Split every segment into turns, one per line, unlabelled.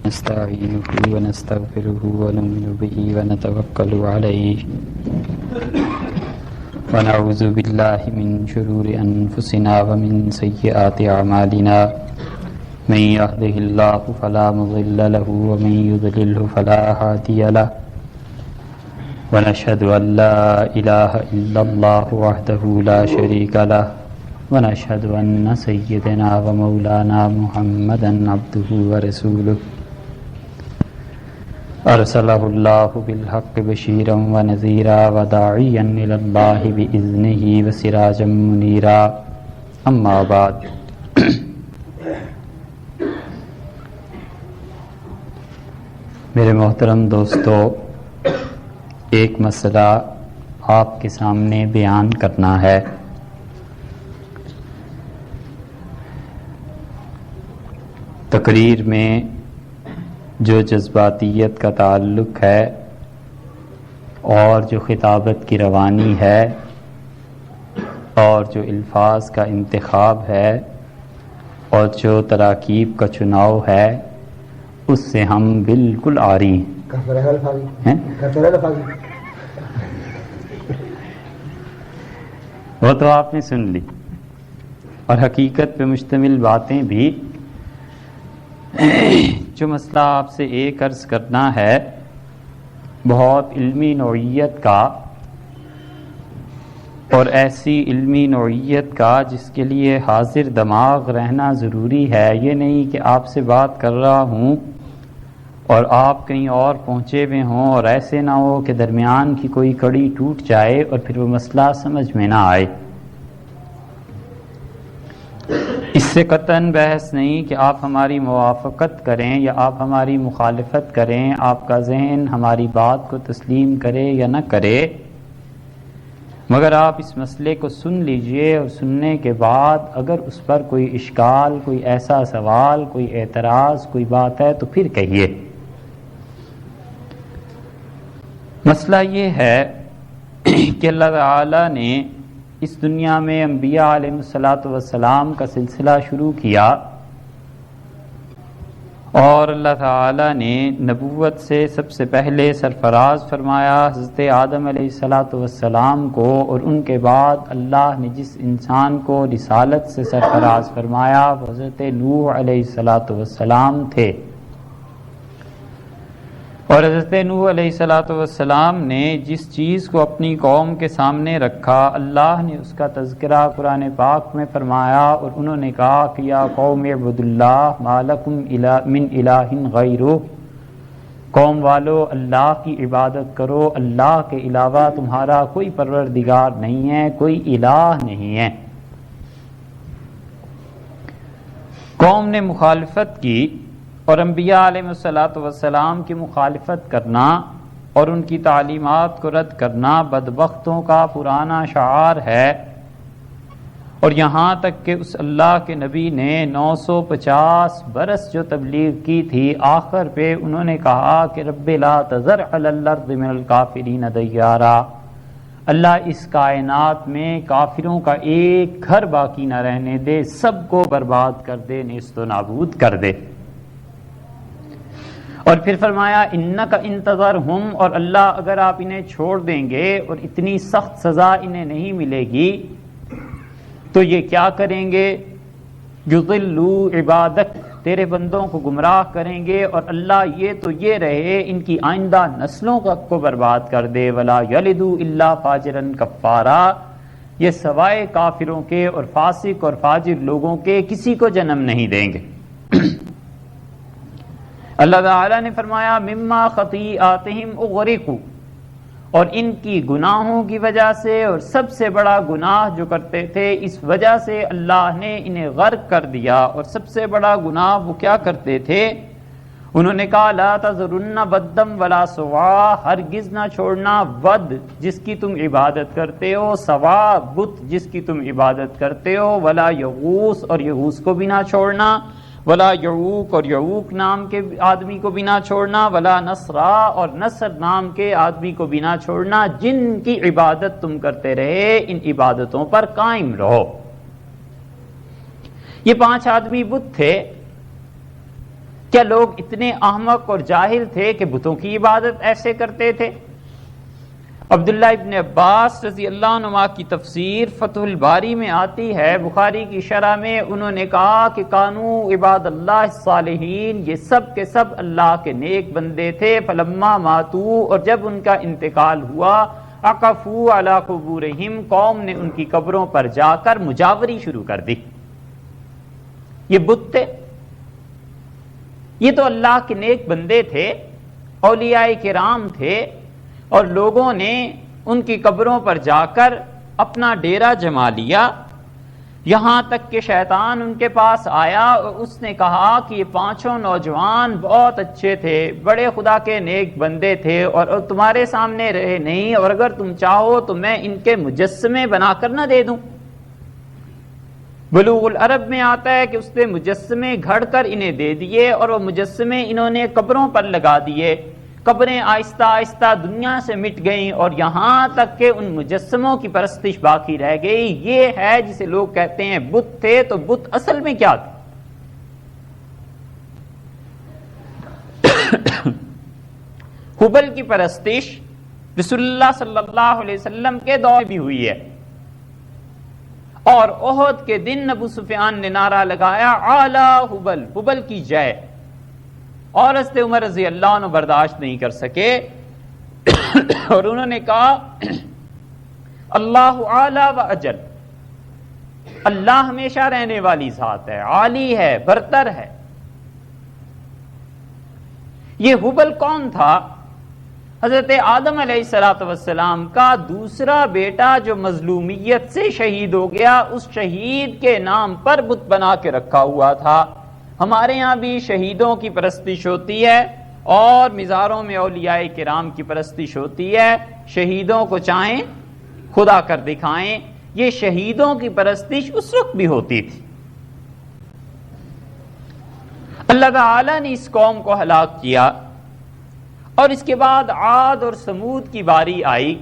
نستعينه ونستغفره ونؤمن به ونتوكل عليه ونعوذ بالله من شرور أنفسنا ومن سيئات أعمالنا من يهده الله فلا مضل له ومن يضلله فلا هادي له ونشهد أن لا إله إلا الله وحده لا شريك له ونشهد أن سيدنا ومولانا محمدا عبده ورسوله أرسله الله بالحق بشيرا ونذيرا وداعيا إلى الله بإذنه وسراجا منيرا أما بعد میرے محترم دوستو، ایک مسئلہ آپ کے سامنے بیان کرنا ہے۔ تقریر میں جو جذباتیت کا تعلق ہے اور جو خطابت کی روانی ہے اور جو الفاظ کا انتخاب ہے اور جو تراکیب کا چناؤ ہے، اس سے ہم بالکل عاری ہیں۔ وہ تو آپ نے سن لی، اور حقیقت پہ مشتمل باتیں بھی۔ جو مسئلہ آپ سے ایک عرض کرنا ہے بہت علمی نوعیت کا، اور ایسی علمی نوعیت کا جس کے لیے حاضر دماغ رہنا ضروری ہے۔ یہ نہیں کہ آپ سے بات کر رہا ہوں اور آپ کہیں اور پہنچے ہوئے ہوں اور ایسے نہ ہو کہ درمیان کی کوئی کڑی ٹوٹ جائے اور پھر وہ مسئلہ سمجھ میں نہ آئے۔ اس سے قطعاً بحث نہیں کہ آپ ہماری موافقت کریں یا آپ ہماری مخالفت کریں، آپ کا ذہن ہماری بات کو تسلیم کرے یا نہ کرے، مگر آپ اس مسئلے کو سن لیجئے، اور سننے کے بعد اگر اس پر کوئی اشکال، کوئی ایسا سوال، کوئی اعتراض، کوئی بات ہے تو پھر کہیے۔ مسئلہ یہ ہے کہ اللہ تعالیٰ نے اس دنیا میں انبیاء علیہ السلام کا سلسلہ شروع کیا، اور اللہ تعالیٰ نے نبوت سے سب سے پہلے سرفراز فرمایا حضرت آدم علیہ السلام کو، اور ان کے بعد اللہ نے جس انسان کو رسالت سے سرفراز فرمایا وہ حضرت نوح علیہ السلام تھے۔ اور حضرت نوح علیہ السلام نے جس چیز کو اپنی قوم کے سامنے رکھا، اللہ نے اس کا تذکرہ قرآن پاک میں فرمایا، اور انہوں نے کہا کہ یا قوم اعبدوا اللہ ما لکم من الہ غیرہ، قوم والو اللہ کی عبادت کرو، اللہ کے علاوہ تمہارا کوئی پروردگار نہیں ہے، کوئی الہ نہیں ہے۔ قوم نے مخالفت کی، اور انبیاء علیہ السلام کی مخالفت کرنا اور ان کی تعلیمات کو رد کرنا بدبختوں کا پرانا شعار ہے۔ اور یہاں تک کہ اس اللہ کے نبی نے 950 برس جو تبلیغ کی تھی، آخر پہ انہوں نے کہا کہ رب لا تذر علی الارض من الکافرین دیارا، اللہ اس کائنات میں کافروں کا ایک گھر باقی نہ رہنے دے، سب کو برباد کر دے، نیست و نابود کر دے۔ اور پھر فرمایا انک انتظرہم، اور اللہ اگر آپ انہیں چھوڑ دیں گے اور اتنی سخت سزا انہیں نہیں ملے گی تو یہ کیا کریں گے؟ یضلوا عبادک، تیرے بندوں کو گمراہ کریں گے، اور اللہ یہ تو یہ رہے ان کی آئندہ نسلوں کو برباد کر دے۔ ولا یلدوا الا فاجرا کفارا، یہ سوائے کافروں کے اور فاسق اور فاجر لوگوں کے کسی کو جنم نہیں دیں گے۔ اللہ تعالیٰ نے فرمایا مما خطیئاتہم اغرقوا، اور ان کی گناہوں کی وجہ سے، اور سب سے بڑا گناہ جو کرتے تھے اس وجہ سے اللہ نے انہیں غرق کر دیا۔ اور سب سے بڑا گناہ وہ کیا کرتے تھے؟ انہوں نے کہا لا تذرن بدم ولا سوا، ہرگز نہ چھوڑنا ود جس کی تم عبادت کرتے ہو، سوا بت جس کی تم عبادت کرتے ہو، ولا یغوث، اور یغوث کو بھی نہ چھوڑنا، ولا یعوق، اور یعوق نام کے آدمی کو بھی نہ چھوڑنا، ولا نصرا، اور نصر نام کے آدمی کو بھی نہ چھوڑنا، جن کی عبادت تم کرتے رہے ان عبادتوں پر قائم رہو۔ یہ 5 آدمی بت تھے کیا لوگ اتنے احمق اور جاہل تھے کہ بتوں کی عبادت ایسے کرتے تھے؟ عبداللہ ابن عباس رضی اللہ عنہ کی تفسیر فتح الباری میں آتی ہے، بخاری کی شرح میں، انہوں نے کہا کہ کانو عباد اللہ الصالحین، یہ سب کے سب اللہ کے نیک بندے تھے، فلما ماتو، اور جب ان کا انتقال ہوا، عقفو علی قبورہم، قوم نے ان کی قبروں پر جا کر مجاوری شروع کر دی۔ یہ بت تھے، یہ تو اللہ کے نیک بندے تھے، اولیاء کرام تھے، اور لوگوں نے ان کی قبروں پر جا کر اپنا ڈیرا جما لیا، یہاں تک کہ شیطان ان کے پاس آیا اور اس نے کہا کہ یہ پانچوں نوجوان بہت اچھے تھے، بڑے خدا کے نیک بندے تھے، اور تمہارے سامنے رہے نہیں، اور اگر تم چاہو تو میں ان کے مجسمے بنا کر نہ دے دوں۔ بلوغ العرب میں آتا ہے کہ اس نے مجسمے گھڑ کر انہیں دے دیے، اور وہ مجسمے انہوں نے قبروں پر لگا دیے، قبریں آہستہ آہستہ دنیا سے مٹ گئیں، اور یہاں تک کہ ان مجسموں کی پرستش باقی رہ گئی۔ یہ ہے جسے لوگ کہتے ہیں بت تھے، تو بت اصل میں کیا تھے؟ حبل کی پرستش رسول اللہ صلی اللہ علیہ وسلم کے دور میں بھی ہوئی ہے، اور احد کے دن ابو سفیان نے نعرہ لگایا اعلی حبل، حبل کی جے، اور حضرت عمر رضی اللہ عنہ برداشت نہیں کر سکے اور انہوں نے کہا اللہ اعلی و اجل، اللہ ہمیشہ رہنے والی ذات ہے، عالی ہے، برتر ہے۔ یہ حبل کون تھا؟ حضرت آدم علیہ السلام کا دوسرا بیٹا جو مظلومیت سے شہید ہو گیا، اس شہید کے نام پر بت بنا کے رکھا ہوا تھا۔ ہمارے یہاں بھی شہیدوں کی پرستش ہوتی ہے، اور مزاروں میں اولیاء کرام کی پرستش ہوتی ہے، شہیدوں کو چاہیں خدا کر دکھائیں۔ یہ شہیدوں کی پرستش اس وقت بھی ہوتی تھی۔ اللہ تعالی نے اس قوم کو ہلاک کیا، اور اس کے بعد عاد اور سمود کی باری آئی،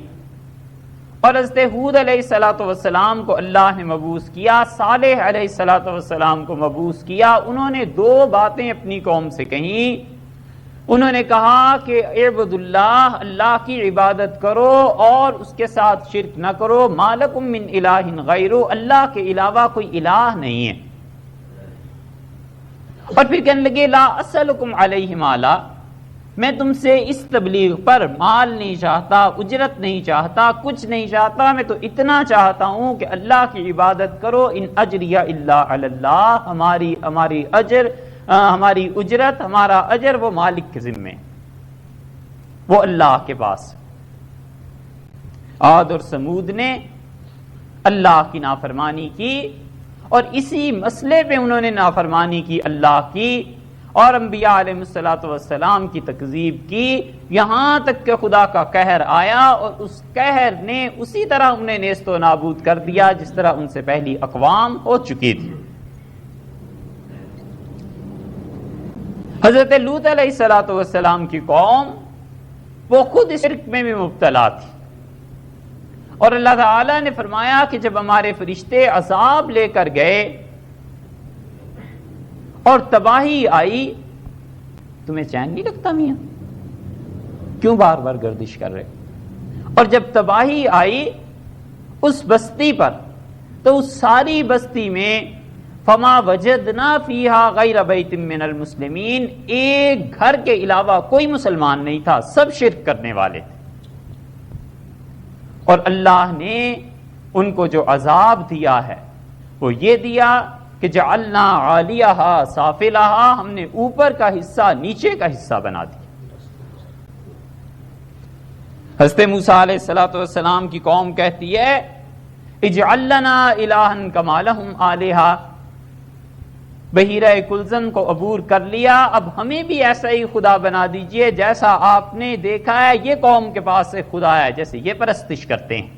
اور حضرت ہود علیہ السلام کو اللہ نے مبعوث کیا، صالح علیہ السلام کو مبعوث کیا۔ انہوں نے دو باتیں اپنی قوم سے کہیں۔ انہوں نے کہا کہ اعبد اللہ، اللہ کی عبادت کرو اور اس کے ساتھ شرک نہ کرو، ما لکم من الہ غیرہ، اللہ کے علاوہ کوئی الہ نہیں ہے۔ اور پھر کہنے لگے لا اسألکم علیہ مالا، میں تم سے اس تبلیغ پر مال نہیں چاہتا، اجرت نہیں چاہتا، کچھ نہیں چاہتا، میں تو اتنا چاہتا ہوں کہ اللہ کی عبادت کرو۔ ان اجریہ الا علی اللہ، ہماری اجرت، ہمارا اجر وہ مالک کے ذمے، وہ اللہ کے پاس۔ عاد اور سمود نے اللہ کی نافرمانی کی، اور اسی مسئلے پہ انہوں نے نافرمانی کی اللہ کی، اور انبیاء علیہ السلام کی تکذیب کی، یہاں تک کہ خدا کا قہر آیا، اور اس قہر نے اسی طرح انہیں نیست و نابود کر دیا جس طرح ان سے پہلی اقوام ہو چکی تھی۔ حضرت لوط علیہ السلام کی قوم وہ خود اس شرک میں بھی مبتلا تھی، اور اللہ تعالی نے فرمایا کہ جب ہمارے فرشتے عذاب لے کر گئے اور تباہی آئی، تمہیں چین نہیں لگتا میاں؟ کیوں بار بار گردش کر رہے؟ اور جب تباہی آئی اس بستی پر، تو اس ساری بستی میں فما وجدنا فیہا غیر بیت من المسلمین، ایک گھر کے علاوہ کوئی مسلمان نہیں تھا، سب شرک کرنے والے تھے۔ اور اللہ نے ان کو جو عذاب دیا ہے وہ یہ دیا کہ جعلنا عالیہا سافلہا، ہم نے اوپر کا حصہ نیچے کا حصہ بنا دیا۔ حضرت موسیٰ علیہ السلام کی قوم کہتی ہے اجعل لنا الہا کما لہم آلہہ، بحیرہ کلزم کو عبور کر لیا، اب ہمیں بھی ایسا ہی خدا بنا دیجئے جیسا آپ نے دیکھا ہے یہ قوم کے پاس سے خدا ہے، جیسے یہ پرستش کرتے ہیں۔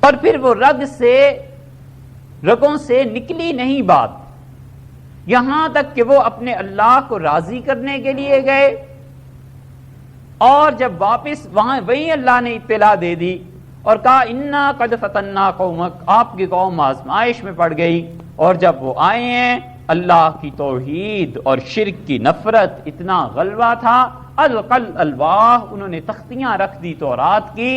اور پھر وہ رگوں سے نکلی نہیں بات، یہاں تک کہ وہ اپنے اللہ کو راضی کرنے کے لیے گئے، اور جب واپس وہیں اللہ نے اطلاع دے دی اور کہا انا قد فتنا قومک، آپ کی قوم آزمائش میں پڑ گئی، اور جب وہ آئے ہیں اللہ کی توحید اور شرک کی نفرت اتنا غلبہ تھا، القل الواح، انہوں نے تختیاں رکھ دی تورات کی،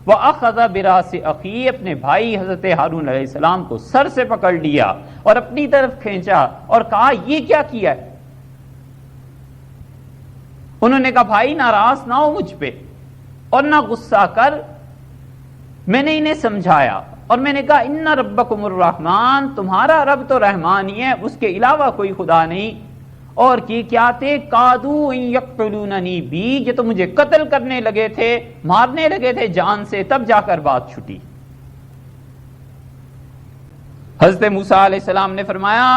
وَأَخَذَ بِرَأْسِ أَخِيهِ، اپنے بھائی حضرت ہارون علیہ السلام کو سر سے پکڑ لیا اور اپنی طرف کھینچا اور کہا یہ کیا کیا ہے؟ انہوں نے کہا بھائی ناراض نہ ہو مجھ پہ اور نہ غصہ کر، میں نے انہیں سمجھایا اور میں نے کہا ان ربکم الرحمن، تمہارا رب تو رحمان ہی ہے، اس کے علاوہ کوئی خدا نہیں، اور کیا تھے قادو ان یقتلوننی بی، یہ تو مجھے قتل کرنے لگے تھے، مارنے لگے تھے جان سے، تب جا کر بات چھٹی۔ حضرت موسیٰ علیہ السلام نے فرمایا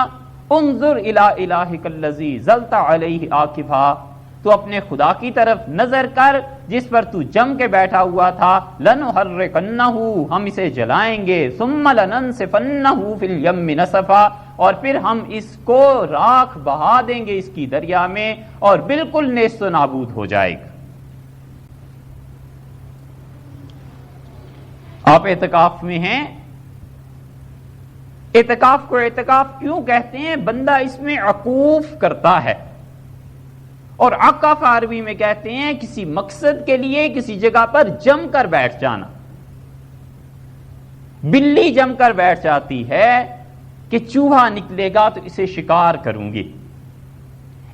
انظر الی الہک الذی ظلت علیہ عاکفا، تو اپنے خدا کی طرف نظر کر جس پر تو جم کے بیٹھا ہوا تھا، لنحرقنہ، ہم اسے جلائیں گے، ثم لننسفنہ فی الیم نسفا، اور پھر ہم اس کو راکھ بہا دیں گے اس کی دریا میں اور بالکل نیست و نابود ہو جائے گا۔ آپ اعتکاف میں ہیں، اعتکاف کو اعتکاف کیوں کہتے ہیں؟ بندہ اس میں عکوف کرتا ہے، اور عکف عربی میں کہتے ہیں کسی مقصد کے لیے کسی جگہ پر جم کر بیٹھ جانا۔ بلی جم کر بیٹھ جاتی ہے کہ چوہا نکلے گا تو اسے شکار کروں گی،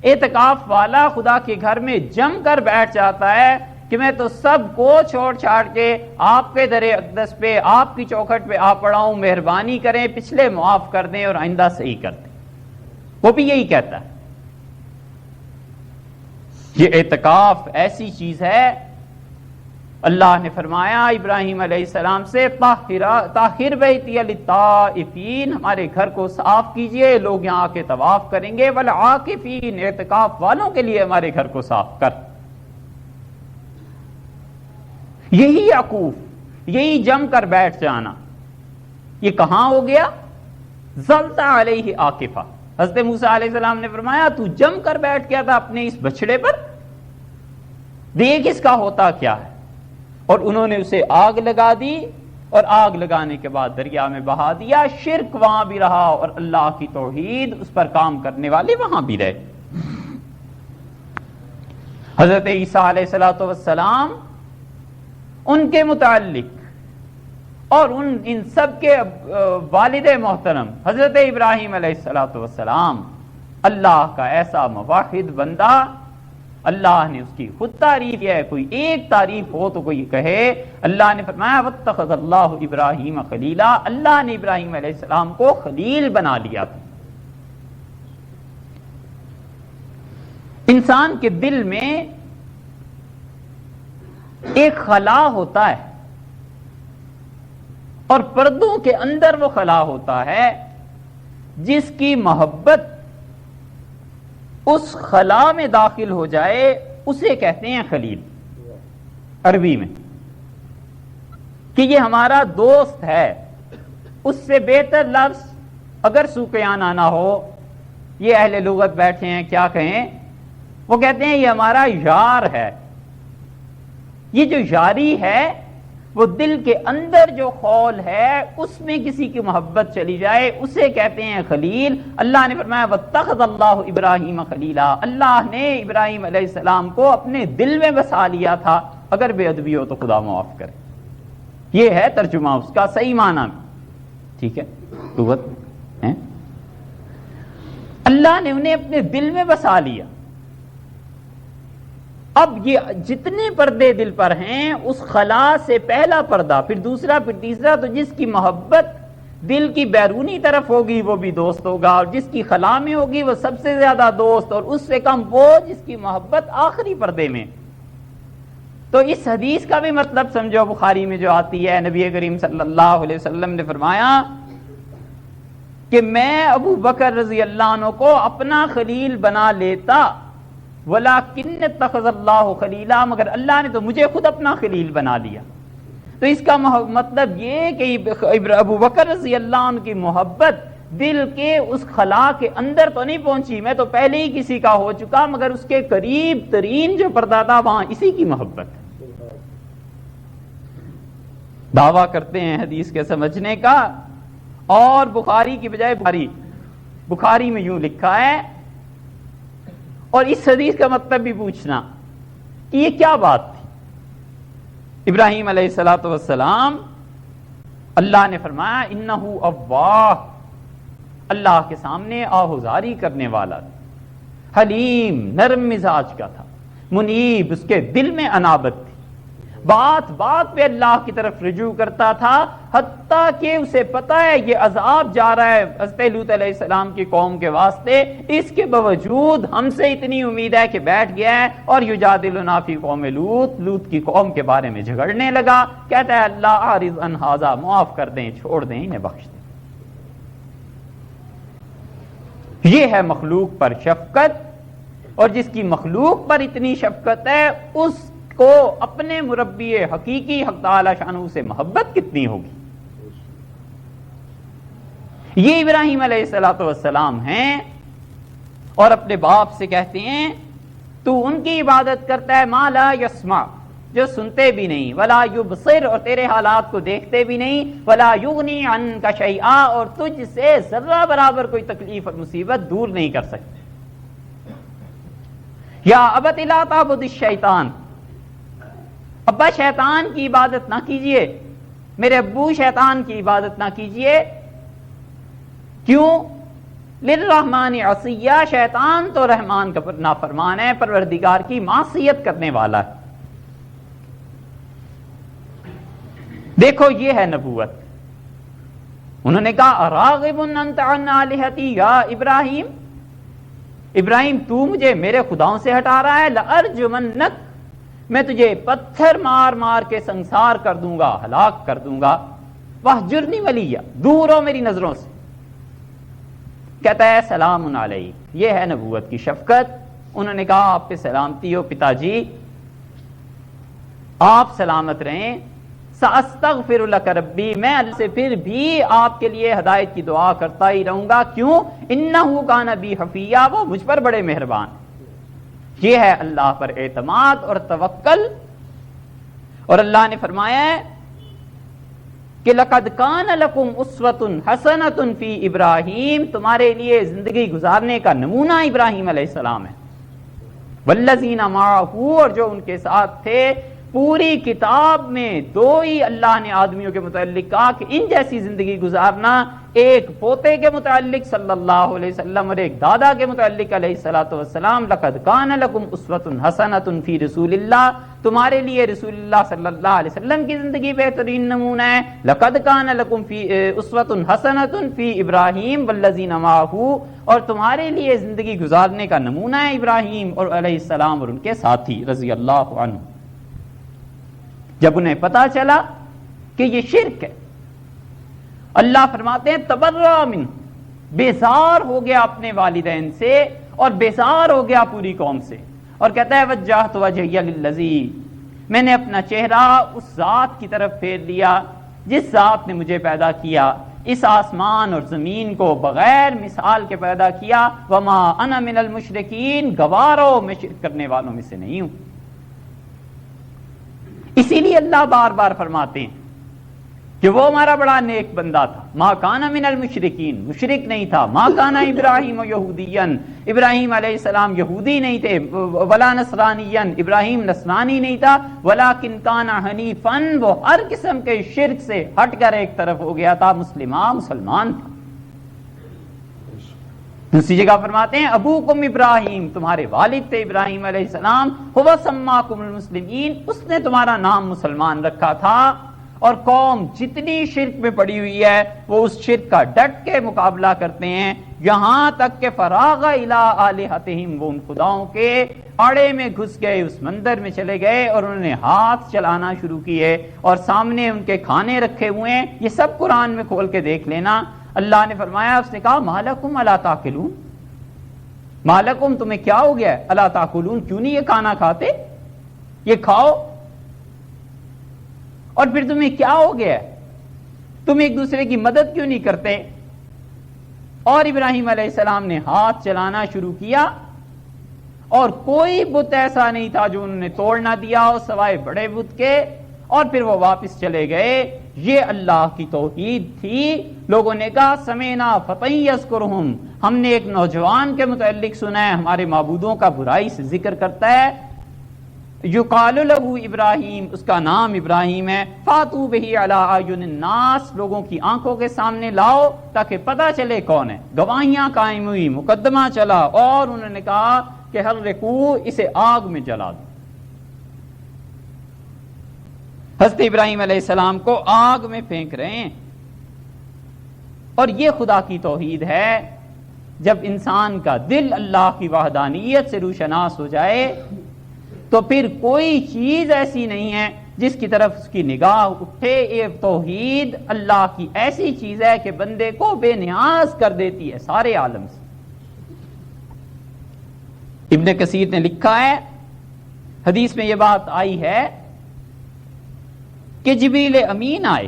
اعتکاف والا خدا کے گھر میں جم کر بیٹھ جاتا ہے کہ میں تو سب کو چھوڑ چھاڑ کے آپ کے در اقدس پہ، آپ کی چوکھٹ پہ آ پڑا ہوں، مہربانی کریں، پچھلے معاف کر دیں اور آئندہ صحیح کر دیں۔ وہ بھی یہی کہتا ہے۔ یہ اعتکاف ایسی چیز ہے، اللہ نے فرمایا ابراہیم علیہ السلام سے طاہر بیتی للطائفین، ہمارے گھر کو صاف کیجئے، لوگ یہاں آ کے طواف کریں گے، والعاکفین، اعتکاف والوں کے لیے ہمارے گھر کو صاف کر۔ یہی عکوف، یہی جم کر بیٹھ جانا، یہ کہاں ہو گیا؟ ظلت علیہ عاکفہ۔ حضرت موسیٰ علیہ السلام نے فرمایا تو جم کر بیٹھ گیا تھا اپنے اس بچڑے پر، دیکھ اس کا ہوتا کیا ہے۔ اور انہوں نے اسے آگ لگا دی، اور آگ لگانے کے بعد دریا میں بہا دیا۔ شرک وہاں بھی رہا اور اللہ کی توحید اس پر کام کرنے والے وہاں بھی رہے۔ حضرت عیسیٰ علیہ السلام ان کے متعلق اور ان سب کے والد محترم حضرت ابراہیم علیہ السلام، اللہ کا ایسا موحد بندہ، اللہ نے اس کی خود تعریف کی ہے، کوئی ایک تعریف ہو تو کوئی کہے۔ اللہ نے فرمایا واتخذ اللہ ابراہیم خلیلا، اللہ نے ابراہیم علیہ السلام کو خلیل بنا لیا تھا۔ انسان کے دل میں ایک خلا ہوتا ہے، اور پردوں کے اندر وہ خلا ہوتا ہے جس کی محبت اس خلا میں داخل ہو جائے، اسے کہتے ہیں خلیل عربی میں، کہ یہ ہمارا دوست ہے۔ اس سے بہتر لفظ اگر سوکیانہ نہ ہو، یہ اہل لغت بیٹھے ہیں کیا کہیں، وہ کہتے ہیں یہ ہمارا یار ہے۔ یہ جو یاری ہے وہ دل کے اندر جو خول ہے اس میں کسی کی محبت چلی جائے، اسے کہتے ہیں خلیل۔ اللہ نے فرمایا واتخذ اللہ ابراہیم خلیلا، اللہ نے ابراہیم علیہ السلام کو اپنے دل میں بسا لیا تھا۔ اگر بے ادبی ہو تو خدا معاف کرے، یہ ہے ترجمہ اس کا صحیح معنی میں، ٹھیک ہے لغت ہے۔ اللہ نے انہیں اپنے دل میں بسا لیا۔ اب یہ جتنے پردے دل پر ہیں، اس خلا سے پہلا پردہ، پھر دوسرا، پھر تیسرا، تو جس کی محبت دل کی بیرونی طرف ہوگی وہ بھی دوست ہوگا، اور جس کی خلا میں ہوگی وہ سب سے زیادہ دوست، اور اس سے کم وہ جس کی محبت آخری پردے میں۔ تو اس حدیث کا بھی مطلب سمجھو، بخاری میں جو آتی ہے، نبی کریم صلی اللہ علیہ وسلم نے فرمایا کہ میں ابو بکر رضی اللہ عنہ کو اپنا خلیل بنا لیتا، وَلَكِنَّ اتَّخَذَ اللَّهُ خَلِيلًا، مگر اللہ نے تو مجھے خود اپنا خلیل بنا لیا۔ تو اس کا مطلب یہ کہ ابو بکر رضی اللہ عنہ کی محبت دل کے اس خلا کے اندر تو نہیں پہنچی، میں تو پہلے ہی کسی کا ہو چکا، مگر اس کے قریب ترین جو پردہ تھا وہاں اسی کی محبت۔ دعویٰ کرتے ہیں حدیث کے سمجھنے کا، اور بخاری کی بجائے بخاری بخاری میں یوں لکھا ہے، اور اس حدیث کا مطلب بھی پوچھنا کہ یہ کیا بات تھی۔ ابراہیم علیہ الصلوۃ والسلام، اللہ نے فرمایا انہو اوّاہ، اللہ کے سامنے آہوزاری کرنے والا تھا، حلیم، نرم مزاج کا تھا، منیب، اس کے دل میں انابت تھی، بات بات پہ اللہ کی طرف رجوع کرتا تھا، حتیٰ کہ اسے پتا ہے یہ عذاب جا رہا ہے حضرت لوط علیہ السلام کی قوم کے واسطے، اس کے باوجود ہم سے اتنی امید ہے کہ بیٹھ گیا ہے اور یجادلنا فی قوم لوط، لوط کی قوم کے بارے میں جھگڑنے لگا، کہتا ہے اللہ اعرض عن ھذا، معاف کر دیں، چھوڑ دیں، انہیں بخش دیں۔ یہ ہے مخلوق پر شفقت، اور جس کی مخلوق پر اتنی شفقت ہے اس کو اپنے مربی حقیقی حق تعالی شانہ سے محبت کتنی ہوگی۔ یہ ابراہیم علیہ السلام ہیں، اور اپنے باپ سے کہتے ہیں تو ان کی عبادت کرتا ہے ما لا یسمع، جو سنتے بھی نہیں، ولا یبصر، اور تیرے حالات کو دیکھتے بھی نہیں، ولا یغنی عنک شیئا، اور تجھ سے ذرہ برابر کوئی تکلیف اور مصیبت دور نہیں کر سکتے۔ یا ابت لا تعبد الشیطان، ابا شیطان کی عبادت نہ کیجئے، میرے ابو شیطان کی عبادت نہ کیجئے، کیوں؟ للرحمن عصیہ، شیطان تو رحمان کا نافرمان ہے، پروردگار کی معصیت کرنے والا ہے۔ دیکھو یہ ہے نبوت۔ انہوں نے کہا اراغب انت عن آلہتی یا ابراہیم، ابراہیم تو مجھے میرے خداؤں سے ہٹا رہا ہے، لأرجمنک، میں تجھے پتھر مار مار کے سنسار کر دوں گا، ہلاک کر دوں گا، واہجرنی ملیہ، دور ہو میری نظروں سے۔ کہتا ہے سلام علیک، یہ ہے نبوت کی شفقت۔ انہوں نے کہا آپ پہ سلامتی ہو پتا جی، آپ سلامت رہیں، سأستغفر لک ربی، میں اللہ سے پھر بھی آپ کے لیے ہدایت کی دعا کرتا ہی رہوں گا، کیوں؟ انہ کان بی حفیہ، وہ مجھ پر بڑے مہربان۔ یہ ہے اللہ پر اعتماد اور توکل۔ اور اللہ نے فرمایا ہے کہ لقد کان لکم اسوۃ حسنۃ فی ابراہیم، تمہارے لیے زندگی گزارنے کا نمونہ ابراہیم علیہ السلام ہے، والذین معہ، اور جو ان کے ساتھ تھے۔ پوری کتاب میں دو ہی اللہ نے آدمیوں کے متعلق کہا کہ ان جیسی زندگی گزارنا، ایک پوتے کے متعلق صلی اللہ علیہ وسلم اور ایک دادا کے متعلق علیہ الصلوۃ والسلام، لقد کان لکم اسوۃ حسنۃ فی رسول اللہ، تمہارے لیے رسول اللہ صلی اللہ علیہ وسلم کی زندگی بہترین نمونہ ہے، لقد کان لکم فی اسوۃ حسنۃ فی ابراہیم والذین معہ، اور تمہارے لیے زندگی گزارنے کا نمونہ ہے ابراہیم اور علیہ السلام اور ان کے ساتھی رضی اللہ عنہ۔ جب انہیں پتا چلا کہ یہ شرک ہے، اللہ فرماتے ہیں تبرأ منہ، بیزار ہو گیا اپنے والدین سے اور بیزار ہو گیا پوری قوم سے، اور کہتا ہے وجہت وجہی للذی، میں نے اپنا چہرہ اس ذات کی طرف پھیر لیا جس ذات نے مجھے پیدا کیا، اس آسمان اور زمین کو بغیر مثال کے پیدا کیا، وما انا من المشرکین، گوارو میں شرک کرنے والوں میں سے نہیں ہوں۔ اسی لیے اللہ بار بار فرماتے ہیں کہ وہ ہمارا بڑا نیک بندہ تھا، ما کان من المشرکین، مشرک نہیں تھا، ما کان ابراہیم یہودیا، ابراہیم علیہ السلام یہودی نہیں تھے، ولا نصرانیا، ابراہیم نصرانی نہیں تھا، ولیکن کان حنیفا، وہ ہر قسم کے شرک سے ہٹ کر ایک طرف ہو گیا تھا، مسلمان تھا۔ دوسری جگہ فرماتے ہیں ابوکم ابراہیم، تمہارے والد تھے ابراہیم علیہ السلام، هو سماکم المسلمین، اس نے تمہارا نام مسلمان رکھا تھا۔ اور قوم جتنی شرک میں پڑی ہوئی ہے وہ اس شرک کا ڈٹ کے مقابلہ کرتے ہیں، یہاں تک کہ فراغ الی آلہتہم، وہ ان خداؤں کے آڑے میں گھس گئے، اس مندر میں چلے گئے اور انہوں نے ہاتھ چلانا شروع کیے، اور سامنے ان کے کھانے رکھے ہوئے ہیں، یہ سب قرآن میں کھول کے دیکھ لینا۔ اللہ نے فرمایا، اس نے کہا مالکم الا تاکلون، مالکم تمہیں کیا ہو گیا ہے، الا تاکلون، کیوں نہیں یہ کھانا کھاتے، یہ کھاؤ، اور پھر تمہیں کیا ہو گیا ہے، تم ایک دوسرے کی مدد کیوں نہیں کرتے؟ اور ابراہیم علیہ السلام نے ہاتھ چلانا شروع کیا، اور کوئی بت ایسا نہیں تھا جو انہوں نے توڑ نہ دیا ہو سوائے بڑے بت کے، اور پھر وہ واپس چلے گئے یہ اللہ کی توحید تھی. لوگوں نے کہا سمعنا فتى یذکرہم، ہم نے ایک نوجوان کے متعلق سنا ہے ہمارے معبودوں کا برائی سے ذکر کرتا ہے، یقال لہ ابراہیم، اس کا نام ابراہیم ہے، فاتوا بہ علی اعین الناس، لوگوں کی آنکھوں کے سامنے لاؤ تاکہ پتہ چلے کون ہے. گواہیاں قائم ہوئی، مقدمہ چلا، اور انہوں نے کہا کہ حرقوا، اسے آگ میں جلا دو. حضرت ابراہیم علیہ السلام کو آگ میں پھینک رہے ہیں. اور یہ خدا کی توحید ہے. جب انسان کا دل اللہ کی وحدانیت سے روشناس ہو جائے تو پھر کوئی چیز ایسی نہیں ہے جس کی طرف اس کی نگاہ اٹھے. یہ توحید اللہ کی ایسی چیز ہے کہ بندے کو بے نیاز کر دیتی ہے سارے عالم سے. ابن کثیر نے لکھا ہے، حدیث میں یہ بات آئی ہے کہ جبریل امین آئے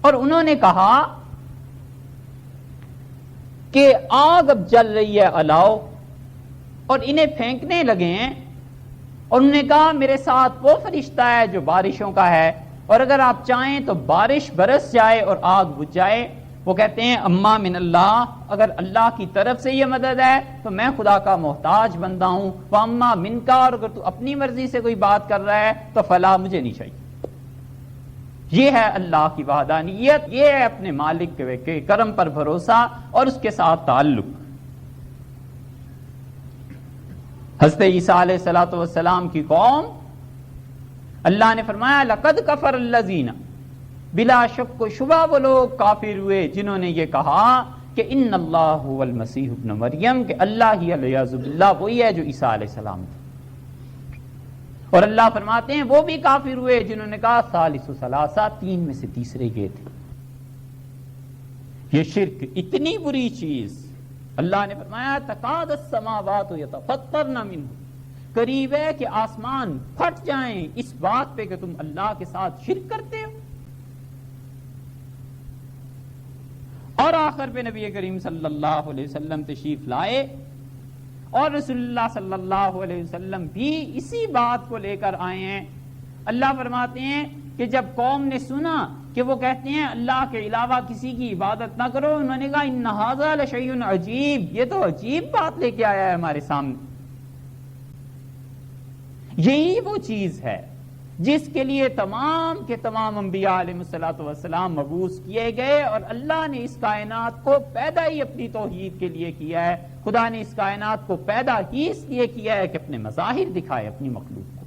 اور انہوں نے کہا کہ آگ اب جل رہی ہے الاؤ، اور انہیں پھینکنے لگے ہیں. اور انہوں نے کہا میرے ساتھ وہ فرشتہ ہے جو بارشوں کا ہے، اور اگر آپ چاہیں تو بارش برس جائے اور آگ بجھ جائے. وہ کہتے ہیں اما من اللہ، اگر اللہ کی طرف سے یہ مدد ہے تو میں خدا کا محتاج بندہ ہوں. واما منکا، اور اگر تو اپنی مرضی سے کوئی بات کر رہا ہے تو فلا، مجھے نہیں چاہیے. یہ ہے اللہ کی وحدانیت، یہ ہے اپنے مالک کے کرم پر بھروسہ اور اس کے ساتھ تعلق. حضرت عیسیٰ علیہ الصلوۃ والسلام کی قوم، اللہ نے فرمایا لقد کفر الذین، بلا شک و شبہ وہ لوگ کافر ہوئے جنہوں نے یہ کہا کہ ان اللہ هو المسیح ابن مریم، کہ اللہ ہی علیہ باللہ وہی ہے جو عیسیٰ علیہ السلام تھے. اور اللہ فرماتے ہیں وہ بھی کافر ہوئے جنہوں نے کہا ثالث ثلاثہ، تین میں سے تیسرے یہ تھے. یہ شرک اتنی بری چیز، اللہ نے فرمایا تکاد السماوات یتفطرن منہ، قریب ہے کہ آسمان پھٹ جائیں اس بات پہ کہ تم اللہ کے ساتھ شرک کرتے ہو. اور آخر پہ نبی کریم صلی اللہ علیہ وسلم تشریف لائے، اور رسول اللہ صلی اللہ علیہ وسلم بھی اسی بات کو لے کر آئے ہیں. اللہ فرماتے ہیں کہ جب قوم نے سنا کہ وہ کہتے ہیں اللہ کے علاوہ کسی کی عبادت نہ کرو، انہوں نے کہا ان ھذا لشیء عجیب، یہ تو عجیب بات لے کے آیا ہے ہمارے سامنے. یہی وہ چیز ہے جس کے لیے تمام کے تمام انبیاء علیہ الصلوۃ والسلام مبعوث کیے گئے، اور اللہ نے اس کائنات کو پیدا ہی اپنی توحید کے لیے کیا ہے. خدا نے اس کائنات کو پیدا ہی اس لیے کیا ہے کہ اپنے مظاہر دکھائے اپنی مخلوق کو.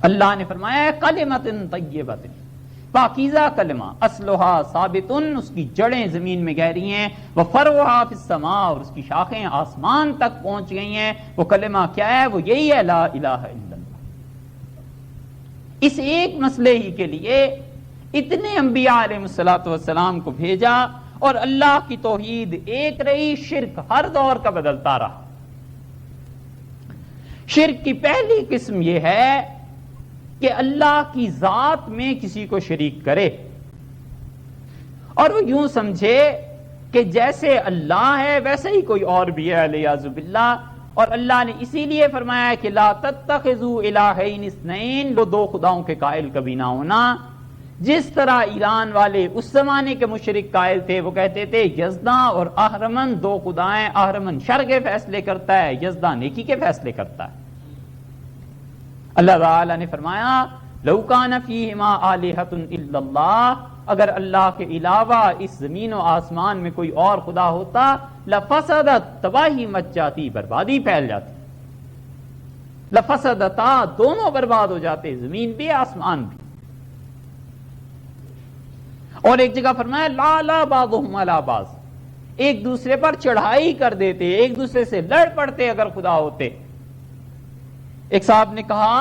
اللہ نے فرمایا کلمۃ طیبۃ، پاکیزہ کلمہ، اصلھا ثابت، اس کی جڑیں زمین میں گہری ہیں، وفرعھا فی السماء، اور اس کی شاخیں آسمان تک پہنچ گئی ہیں. وہ کلمہ کیا ہے؟ وہ یہی ہے لا الہ الا اللہ. اس ایک مسئلے ہی کے لیے اتنے انبیاء علیہ الصلوۃ والسلام کو بھیجا، اور اللہ کی توحید ایک رہی، شرک ہر دور کا بدلتا رہا. شرک کی پہلی قسم یہ ہے کہ اللہ کی ذات میں کسی کو شریک کرے، اور وہ یوں سمجھے کہ جیسے اللہ ہے ویسے ہی کوئی اور بھی ہے، علیاذ باللہ. اور اللہ نے اسی لیے فرمایا کہ لا تتخذوا الہین اثنین، وہ دو خداؤں کے قائل کبھی نہ ہونا. جس طرح ایران والے اس زمانے کے مشرک قائل تھے، وہ کہتے تھے یزداں اور اہرمن دو خدائیں، اہرمن شر کے فیصلے کرتا ہے، یزداں نیکی کے فیصلے کرتا ہے. اللہ تعالی نے فرمایا لو کان فیہما آلہۃ الا اللہ، اگر اللہ کے علاوہ اس زمین و آسمان میں کوئی اور خدا ہوتا، لفسدت، تباہی مچ جاتی، بربادی پھیل جاتی. لفسدتا، دونوں برباد ہو جاتے، زمین بھی آسمان بھی. اور ایک جگہ فرمایا لا لا بعضهم علی بعض، ایک دوسرے پر چڑھائی کر دیتے، ایک دوسرے سے لڑ پڑتے اگر خدا ہوتے. ایک صاحب نے کہا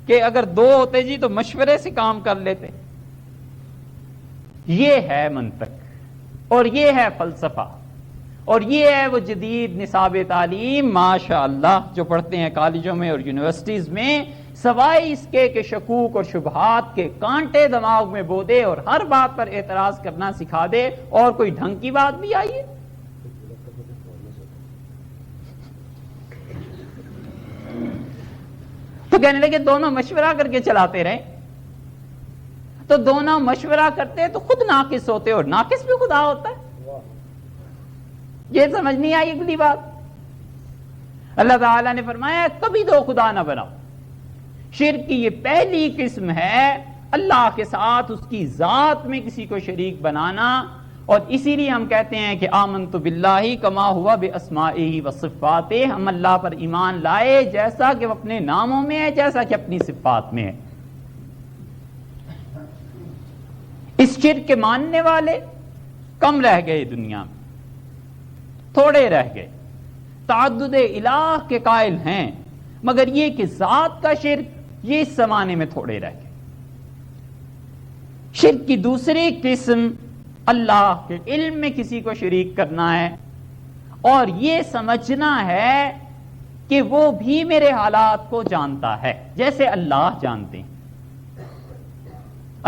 کہ اگر دو ہوتے جی تو مشورے سے کام کر لیتے. یہ ہے منطق، اور یہ ہے فلسفہ، اور یہ ہے وہ جدید نصاب تعلیم ماشاء اللہ جو پڑھتے ہیں کالجوں میں اور یونیورسٹیز میں، سوائے اس کے کہ شکوک اور شبہات کے کانٹے دماغ میں بو دے اور ہر بات پر اعتراض کرنا سکھا دے. اور کوئی ڈھنگ کی بات بھی آئی ہے؟ تو کہنے لگے دونوں مشورہ کر کے چلاتے رہے. تو دونوں مشورہ کرتے تو خود ناقص ہوتے اور ناقص بھی خدا ہوتا ہے. یہ سمجھ نہیں آئی اگلی بات. اللہ تعالیٰ نے فرمایا کبھی دو خدا نہ بناؤ. شرک کی یہ پہلی قسم ہے اللہ کے ساتھ اس کی ذات میں کسی کو شریک بنانا. اور اسی لیے ہم کہتے ہیں کہ آمنت باللہ کما ہوا باسمائہ وصفاتہ، ہم اللہ پر ایمان لائے جیسا کہ وہ اپنے ناموں میں ہے، جیسا کہ اپنی صفات میں ہے. اس شرک کے ماننے والے کم رہ گئے دنیا میں، تھوڑے رہ گئے. تعدد الہ کے قائل ہیں، مگر یہ کہ ذات کا شرک یہ اس زمانے میں تھوڑے رہ گئے. شرک کی دوسری قسم اللہ کے علم میں کسی کو شریک کرنا ہے اور یہ سمجھنا ہے کہ وہ بھی میرے حالات کو جانتا ہے جیسے اللہ جانتے ہیں.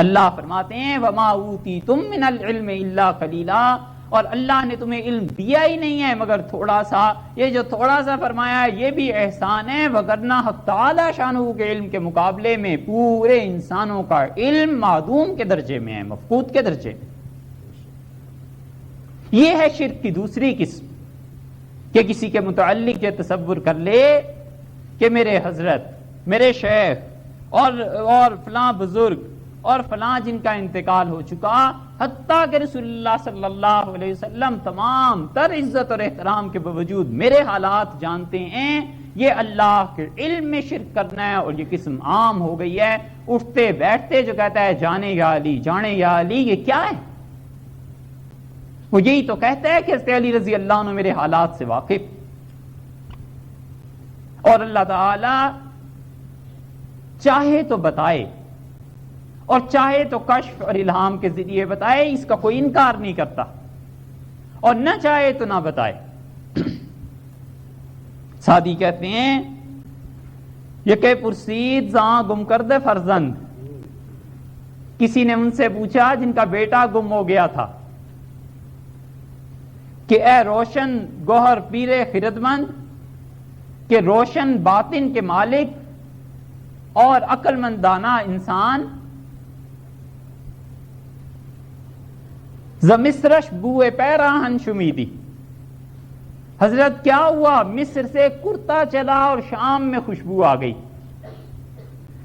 اللہ فرماتے ہیں وَمَا أُوتِيتُم مِّنَ الْعِلْمِ إِلَّا قَلِيلًا، اور اللہ نے تمہیں علم دیا ہی نہیں ہے مگر تھوڑا سا. یہ جو تھوڑا سا فرمایا ہے یہ بھی احسان ہے، وگرنہ حق تعالی شانہ کے علم کے مقابلے میں پورے انسانوں کا علم معدوم کے درجے میں ہے، مفقود کے درجے میں. یہ ہے شرک کی دوسری قسم کہ کسی کے متعلق یہ تصور کر لے کہ میرے حضرت، میرے شیخ اور فلاں بزرگ اور فلاں جن کا انتقال ہو چکا، حتیٰ کہ رسول اللہ صلی اللہ علیہ وسلم تمام تر عزت اور احترام کے باوجود میرے حالات جانتے ہیں. یہ اللہ کے علم میں شرک کرنا ہے اور یہ قسم عام ہو گئی ہے. اٹھتے بیٹھتے جو کہتا ہے جانے یا علی، جانے یا علی، یہ کیا ہے؟ وہ یہی تو کہتا ہے کہ حضرت علی رضی اللہ عنہ میرے حالات سے واقف. اور اللہ تعالی چاہے تو بتائے اور چاہے تو کشف اور الہام کے ذریعے بتائے، اس کا کوئی انکار نہیں کرتا، اور نہ چاہے تو نہ بتائے. سادی کہتے ہیں یہ کہ پرسید زاں گم کر دے فرزند. کسی نے ان سے پوچھا جن کا بیٹا گم ہو گیا تھا کہ اے روشن گوہر پیر خردمند، کہ روشن باطن کے مالک اور عقل مند دانا انسان، زمسرش بوئے پیراہن شمیدی. حضرت کیا ہوا؟ مصر سے کرتا چلا اور شام میں خوشبو آ گئی.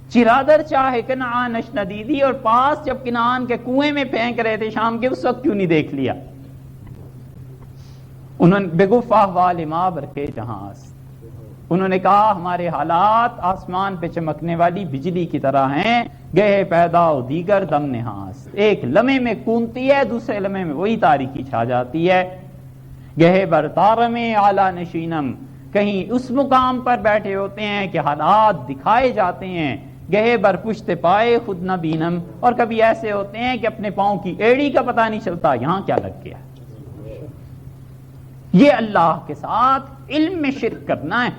چرادر چاہے کنعانش ندیدی، اور پاس جب کنعان کے کنویں میں پھینک رہے تھے شام کے، اس وقت کیوں نہیں دیکھ لیا؟ انہوں نے بگف احوال ما برقے جہاں، انہوں نے کہا ہمارے حالات آسمان پہ چمکنے والی بجلی کی طرح ہیں، گہے پیدا و دیگر دم نہاس. ایک لمحے میں کونتی ہے، دوسرے لمحے میں وہی تاریکی چھا جاتی ہے. گہے بر تارم اعلیٰ نشینم، کہیں اس مقام پر بیٹھے ہوتے ہیں کہ حالات دکھائے جاتے ہیں. گہے بر پشت پائے خود نہ بینم، اور کبھی ایسے ہوتے ہیں کہ اپنے پاؤں کی ایڑی کا پتہ نہیں چلتا یہاں کیا لگ گیا. یہ اللہ کے ساتھ علم میں شرک کرنا ہے.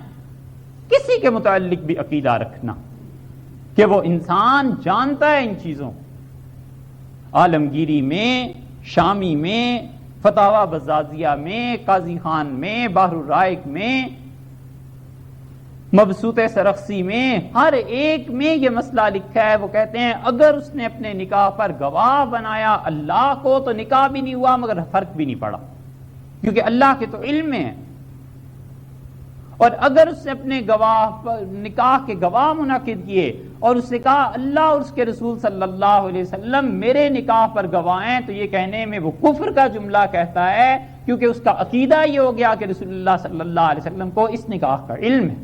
کسی کے متعلق بھی عقیدہ رکھنا کہ وہ انسان جانتا ہے ان چیزوں. عالمگیری میں، شامی میں، فتاوی بزازیہ میں، قاضی خان میں، بحر الرائق میں، مبسوط سرخسی میں، ہر ایک میں یہ مسئلہ لکھا ہے. وہ کہتے ہیں اگر اس نے اپنے نکاح پر گواہ بنایا اللہ کو تو نکاح بھی نہیں ہوا مگر فرق بھی نہیں پڑا، کیونکہ اللہ کے تو علم میں ہے. اور اگر اس نے اپنے نکاح کے گواہ منعقد کیے اور اس نے کہا اللہ اور اس کے رسول صلی اللہ علیہ وسلم میرے نکاح پر گواہ ہیں، تو یہ کہنے میں وہ کفر کا جملہ کہتا ہے، کیونکہ اس کا عقیدہ یہ ہو گیا کہ رسول اللہ صلی اللہ علیہ وسلم کو اس نکاح کا علم ہے.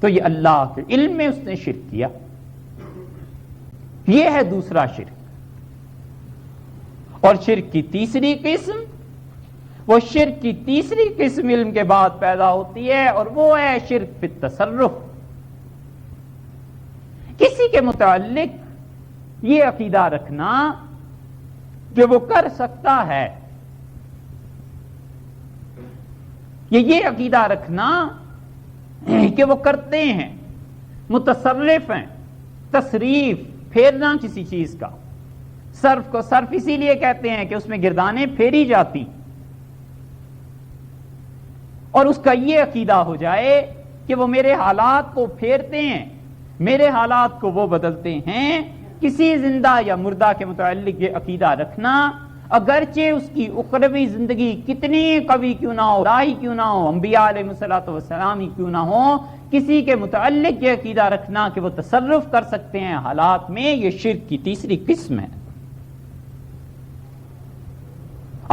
تو یہ اللہ کے علم میں اس نے شرک کیا. یہ ہے دوسرا شرک. اور شرک کی تیسری قسم، وہ شرک کی تیسری قسم علم کے بعد پیدا ہوتی ہے، اور وہ ہے شرک فی التصرف. کسی کے متعلق یہ عقیدہ رکھنا کہ وہ کر سکتا ہے، یہ عقیدہ رکھنا کہ وہ کرتے ہیں، متصرف ہیں. تصریف پھیرنا کسی چیز کا، صرف کو صرف اسی لیے کہتے ہیں کہ اس میں گردانیں پھیری جاتی، اور اس کا یہ عقیدہ ہو جائے کہ وہ میرے حالات کو پھیرتے ہیں، میرے حالات کو وہ بدلتے ہیں، کسی زندہ یا مردہ کے متعلق یہ عقیدہ رکھنا، اگرچہ اس کی اخروی زندگی کتنی قوی کیوں نہ ہو، راہی کیوں نہ ہو، انبیاء علیہ الصلوۃ والسلام ہی کیوں نہ ہو، کسی کے متعلق یہ عقیدہ رکھنا کہ وہ تصرف کر سکتے ہیں حالات میں، یہ شرک کی تیسری قسم ہے۔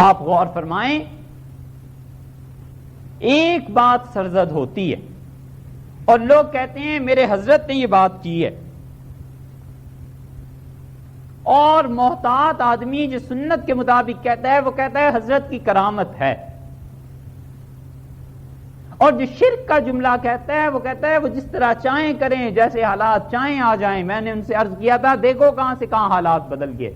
آپ غور فرمائیں، ایک بات سرزد ہوتی ہے اور لوگ کہتے ہیں میرے حضرت نے یہ بات کی ہے، اور محتاط آدمی جو سنت کے مطابق کہتا ہے وہ کہتا ہے حضرت کی کرامت ہے، اور جو شرک کا جملہ کہتا ہے وہ کہتا ہے وہ جس طرح چاہیں کریں، جیسے حالات چاہیں آ جائیں۔ میں نے ان سے عرض کیا تھا دیکھو کہاں سے کہاں حالات بدل گئے۔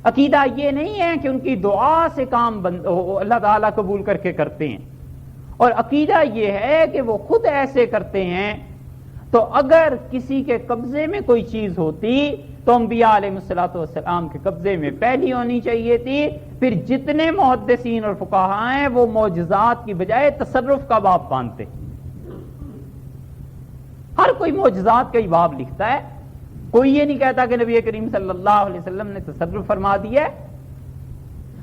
عقیدہ یہ نہیں ہے کہ ان کی دعا سے کام اللہ تعالیٰ قبول کر کے کرتے ہیں، اور عقیدہ یہ ہے کہ وہ خود ایسے کرتے ہیں۔ تو اگر کسی کے قبضے میں کوئی چیز ہوتی تو انبیاء علیہ الصلوۃ والسلام کے قبضے میں پہلی ہونی چاہیے تھی۔ پھر جتنے محدثین اور فقہاء ہیں وہ معجزات کی بجائے تصرف کا باب باندھتے، ہر کوئی معجزات کا ہی باب لکھتا ہے، کوئی یہ نہیں کہتا کہ نبی کریم صلی اللہ علیہ وسلم نے تصرف فرما دیا ہے۔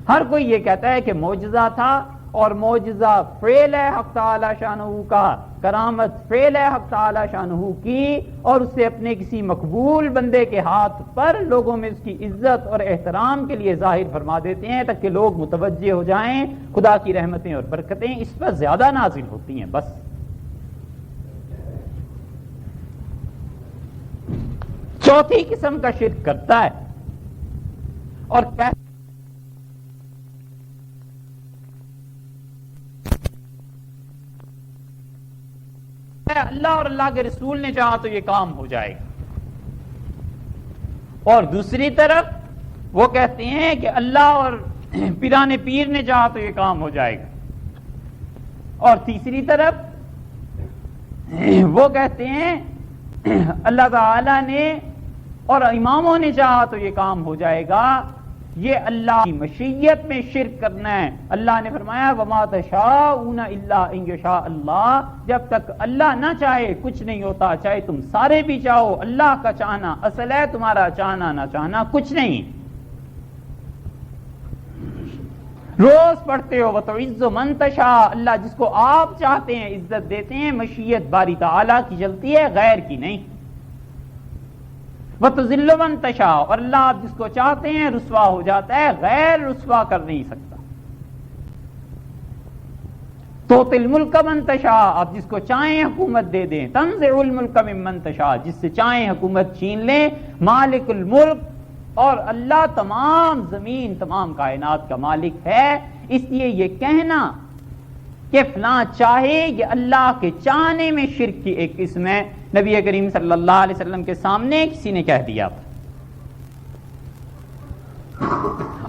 ہر کوئی یہ کہتا ہے کہ معجزہ تھا، اور معجزہ فعل ہے حق تعالی شانہ کا، کرامت فعل ہے حق تعالی شانہ کی، اور اسے اپنے کسی مقبول بندے کے ہاتھ پر لوگوں میں اس کی عزت اور احترام کے لیے ظاہر فرما دیتے ہیں تاکہ لوگ متوجہ ہو جائیں، خدا کی رحمتیں اور برکتیں اس پر زیادہ نازل ہوتی ہیں۔ بس چوتھی قسم کا شرک کرتا ہے اور اللہ اور اللہ کے رسول نے چاہا تو یہ کام ہو جائے گا، اور دوسری طرف وہ کہتے ہیں کہ اللہ اور پیران پیر نے چاہا تو یہ کام ہو جائے گا، اور تیسری طرف وہ کہتے ہیں اللہ تعالی نے اور اماموں نے چاہا تو یہ کام ہو جائے گا۔ یہ اللہ کی مشیت میں شرک کرنا ہے۔ اللہ نے فرمایا وَمَا تَشَاءُونَ إِلَّا إِن يَشَاءَ اللَّهُ، جب تک اللہ نہ چاہے کچھ نہیں ہوتا، چاہے تم سارے بھی چاہو، اللہ کا چاہنا اصل ہے، تمہارا چاہنا نہ چاہنا کچھ نہیں۔ روز پڑھتے ہو وَتُعِزُّ مَن تَشَاءُ، اللہ جس کو آپ چاہتے ہیں عزت دیتے ہیں، مشیت باری تعالیٰ کی چلتی ہے، غیر کی نہیں۔ وَتُذِلُّ مَن تَشَاءُ، اور اللہ آپ جس کو چاہتے ہیں رسوا ہو جاتا ہے، غیر رسوا کر نہیں سکتا۔ تُؤْتِي الْمُلْكَ مَن تَشَاءُ، آپ جس کو چاہیں حکومت دے دیں۔ تَنزِعُ الْمُلْكَ مِمَّن تَشَاءُ، جس سے چاہیں حکومت چھین لیں۔ مالک الملک، اور اللہ تمام زمین تمام کائنات کا مالک ہے۔ اس لیے یہ کہنا کہ فلاں چاہے، یہ اللہ کے چاہنے میں شرک کی ایک قسم ہے۔ نبی کریم صلی اللہ علیہ وسلم کے سامنے کسی نے کہہ دیا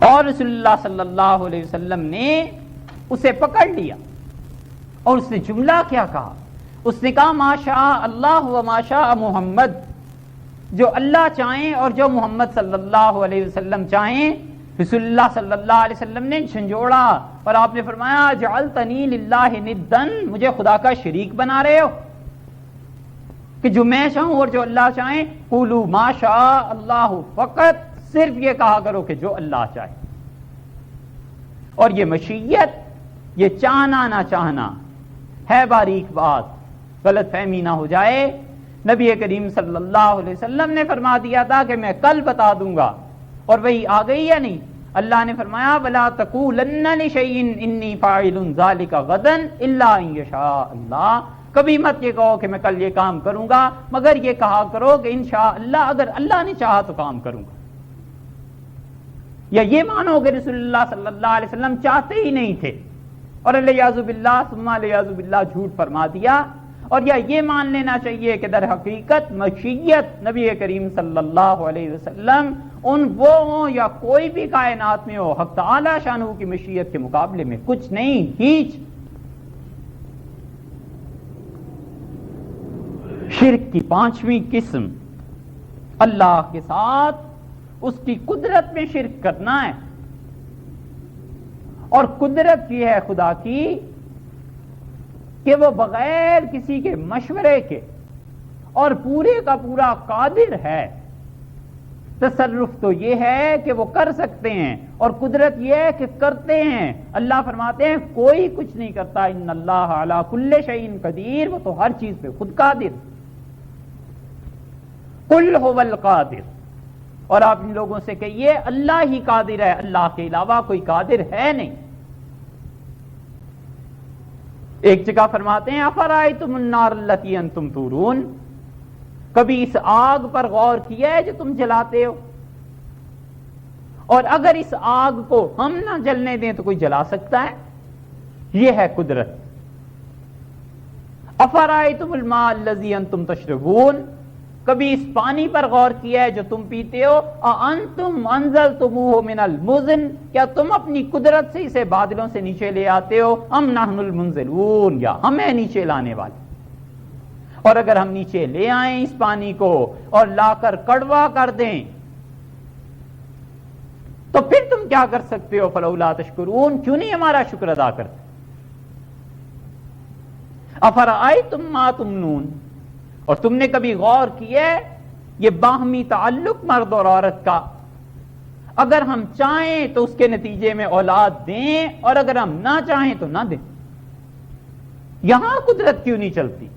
اور رسول اللہ صلی اللہ علیہ وسلم نے اسے پکڑ لیا، اور اس نے جملہ کیا کہا؟ اس نے کہا ما شاء اللہ و ما شاء محمد، جو اللہ چاہیں اور جو محمد صلی اللہ علیہ وسلم چاہیں۔ رسول اللہ صلی اللہ علیہ وسلم نے جھنجھوڑا اور آپ نے فرمایا جعلتنی للہ ندن، مجھے خدا کا شریک بنا رہے ہو کہ جو میں چاہوں اور جو اللہ چاہیں؟ قولوا ما شاء اللہ، فقط صرف یہ کہا کرو کہ جو اللہ چاہے۔ اور یہ مشیت، یہ چاہنا نہ چاہنا ہے باریک بات، غلط فہمی نہ ہو جائے۔ نبی کریم صلی اللہ علیہ وسلم نے فرما دیا تھا کہ میں کل بتا دوں گا، اور وہی آ گئی یا نہیں؟ اللہ نے فرمایا وَلَا تَقُولَنَّ لِشَيْءٍ إِنِّي فَاعِلٌ ذَلِكَ غَدًا إِلَّا إِن يَشَاءَ اللَّهُ، کبھی مت یہ کہو کہ میں کل یہ کام کروں گا، مگر یہ کہا کرو کہ انشاءاللہ اگر اللہ نے چاہا تو کام کروں گا۔ یا یہ مانو کہ رسول اللہ صلی اللہ علیہ وسلم چاہتے ہی نہیں تھے اور علیہ باللہ ثم علیہ باللہ جھوٹ فرما دیا، اور یا یہ مان لینا چاہیے کہ در حقیقت مشیت نبی کریم صلی اللہ علیہ وسلم ان وہ ہوں یا کوئی بھی کائنات میں ہو، حق تعالی شانہ کی مشیت کے مقابلے میں کچھ نہیں، ہیچ۔ شرک کی پانچویں قسم، اللہ کے ساتھ اس کی قدرت میں شرک کرنا ہے، اور قدرت یہ ہے خدا کی کہ وہ بغیر کسی کے مشورے کے اور پورے کا پورا قادر ہے تصرف تو یہ ہے کہ وہ کر سکتے ہیں اور قدرت یہ ہے کہ کرتے ہیں. اللہ فرماتے ہیں کوئی کچھ نہیں کرتا. ان اللہ علی کل شیء قدیر، وہ تو ہر چیز پہ خود قادر. قل هو القادر، اور آپ ان لوگوں سے کہیے اللہ ہی قادر ہے، اللہ کے علاوہ کوئی قادر ہے نہیں. ایک جگہ فرماتے ہیں افرأیتم النار التی انتم تورون، کبھی اس آگ پر غور کیا ہے جو تم جلاتے ہو؟ اور اگر اس آگ کو ہم نہ جلنے دیں تو کوئی جلا سکتا ہے؟ یہ ہے قدرت. افرأیتم الماء الذی انتم تشربون، کبھی اس پانی پر غور کیا ہے جو تم پیتے ہو؟ اانتم انزلتموہ من المزن، کیا تم اپنی قدرت سے اسے بادلوں سے نیچے لے آتے ہو؟ ام نحن المنزلون، یا ہمیں نیچے لانے والے. اور اگر ہم نیچے لے آئیں اس پانی کو اور لا کر کڑوا کر دیں تو پھر تم کیا کر سکتے ہو؟ فلولا تشکرون، کیوں نہیں ہمارا شکر ادا کرتے؟ افرأیتم ما تمنون، اور تم نے کبھی غور کیا ہے یہ باہمی تعلق مرد اور عورت کا، اگر ہم چاہیں تو اس کے نتیجے میں اولاد دیں اور اگر ہم نہ چاہیں تو نہ دیں. یہاں قدرت کیوں نہیں چلتی؟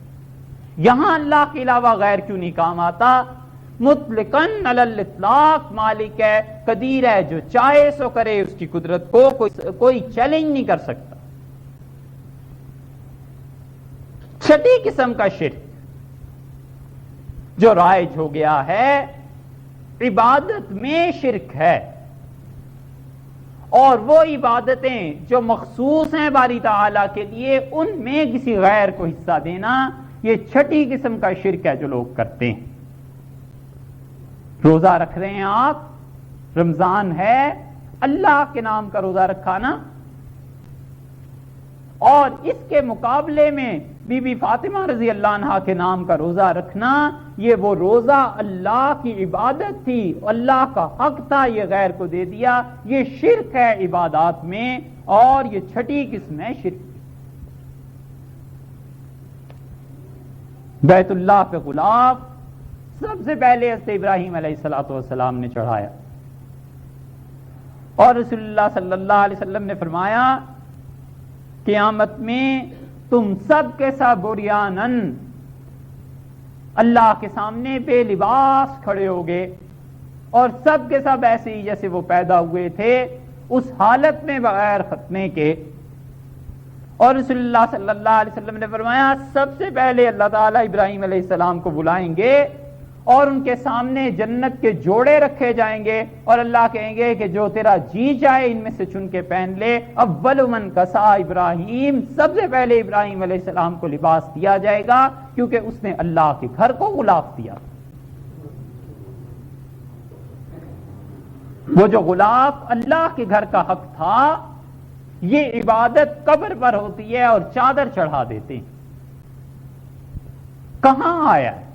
یہاں اللہ کے علاوہ غیر کیوں نہیں کام آتا؟ مطلقاً علی الاطلاق مالک ہے، قدیر ہے، جو چاہے سو کرے. اس کی قدرت کو کوئی چیلنج نہیں کر سکتا. چھٹی قسم کا شرک جو رائج ہو گیا ہے، عبادت میں شرک ہے، اور وہ عبادتیں جو مخصوص ہیں باری تعالیٰ کے لیے ان میں کسی غیر کو حصہ دینا، یہ چھٹی قسم کا شرک ہے جو لوگ کرتے ہیں. روزہ رکھ رہے ہیں آپ، رمضان ہے، اللہ کے نام کا روزہ رکھا نا، اور اس کے مقابلے میں بی بی فاطمہ رضی اللہ عنہا کے نام کا روزہ رکھنا، یہ وہ روزہ اللہ کی عبادت تھی، اللہ کا حق تھا، یہ غیر کو دے دیا. یہ شرک ہے عبادات میں، اور یہ چھٹی قسم ہے شرک. بیت اللہ پہ غلاف سب سے پہلے حضرت ابراہیم علیہ السلام نے چڑھایا، اور رسول اللہ صلی اللہ علیہ وسلم نے فرمایا قیامت میں تم سب کے سب عریانن اللہ کے سامنے بے لباس کھڑے ہوگے، اور سب کے سب ایسے ہی جیسے وہ پیدا ہوئے تھے، اس حالت میں بغیر ختنے کے. اور رسول اللہ صلی اللہ علیہ وسلم نے فرمایا سب سے پہلے اللہ تعالیٰ ابراہیم علیہ السلام کو بلائیں گے اور ان کے سامنے جنت کے جوڑے رکھے جائیں گے، اور اللہ کہیں گے کہ جو تیرا جی چاہے ان میں سے چن کے پہن لے. اول من کسا ابراہیم، سب سے پہلے ابراہیم علیہ السلام کو لباس دیا جائے گا، کیونکہ اس نے اللہ کے گھر کو غلاف دیا. وہ جو غلاف اللہ کے گھر کا حق تھا، یہ عبادت قبر پر ہوتی ہے اور چادر چڑھا دیتے ہیں. کہاں آیا ہے؟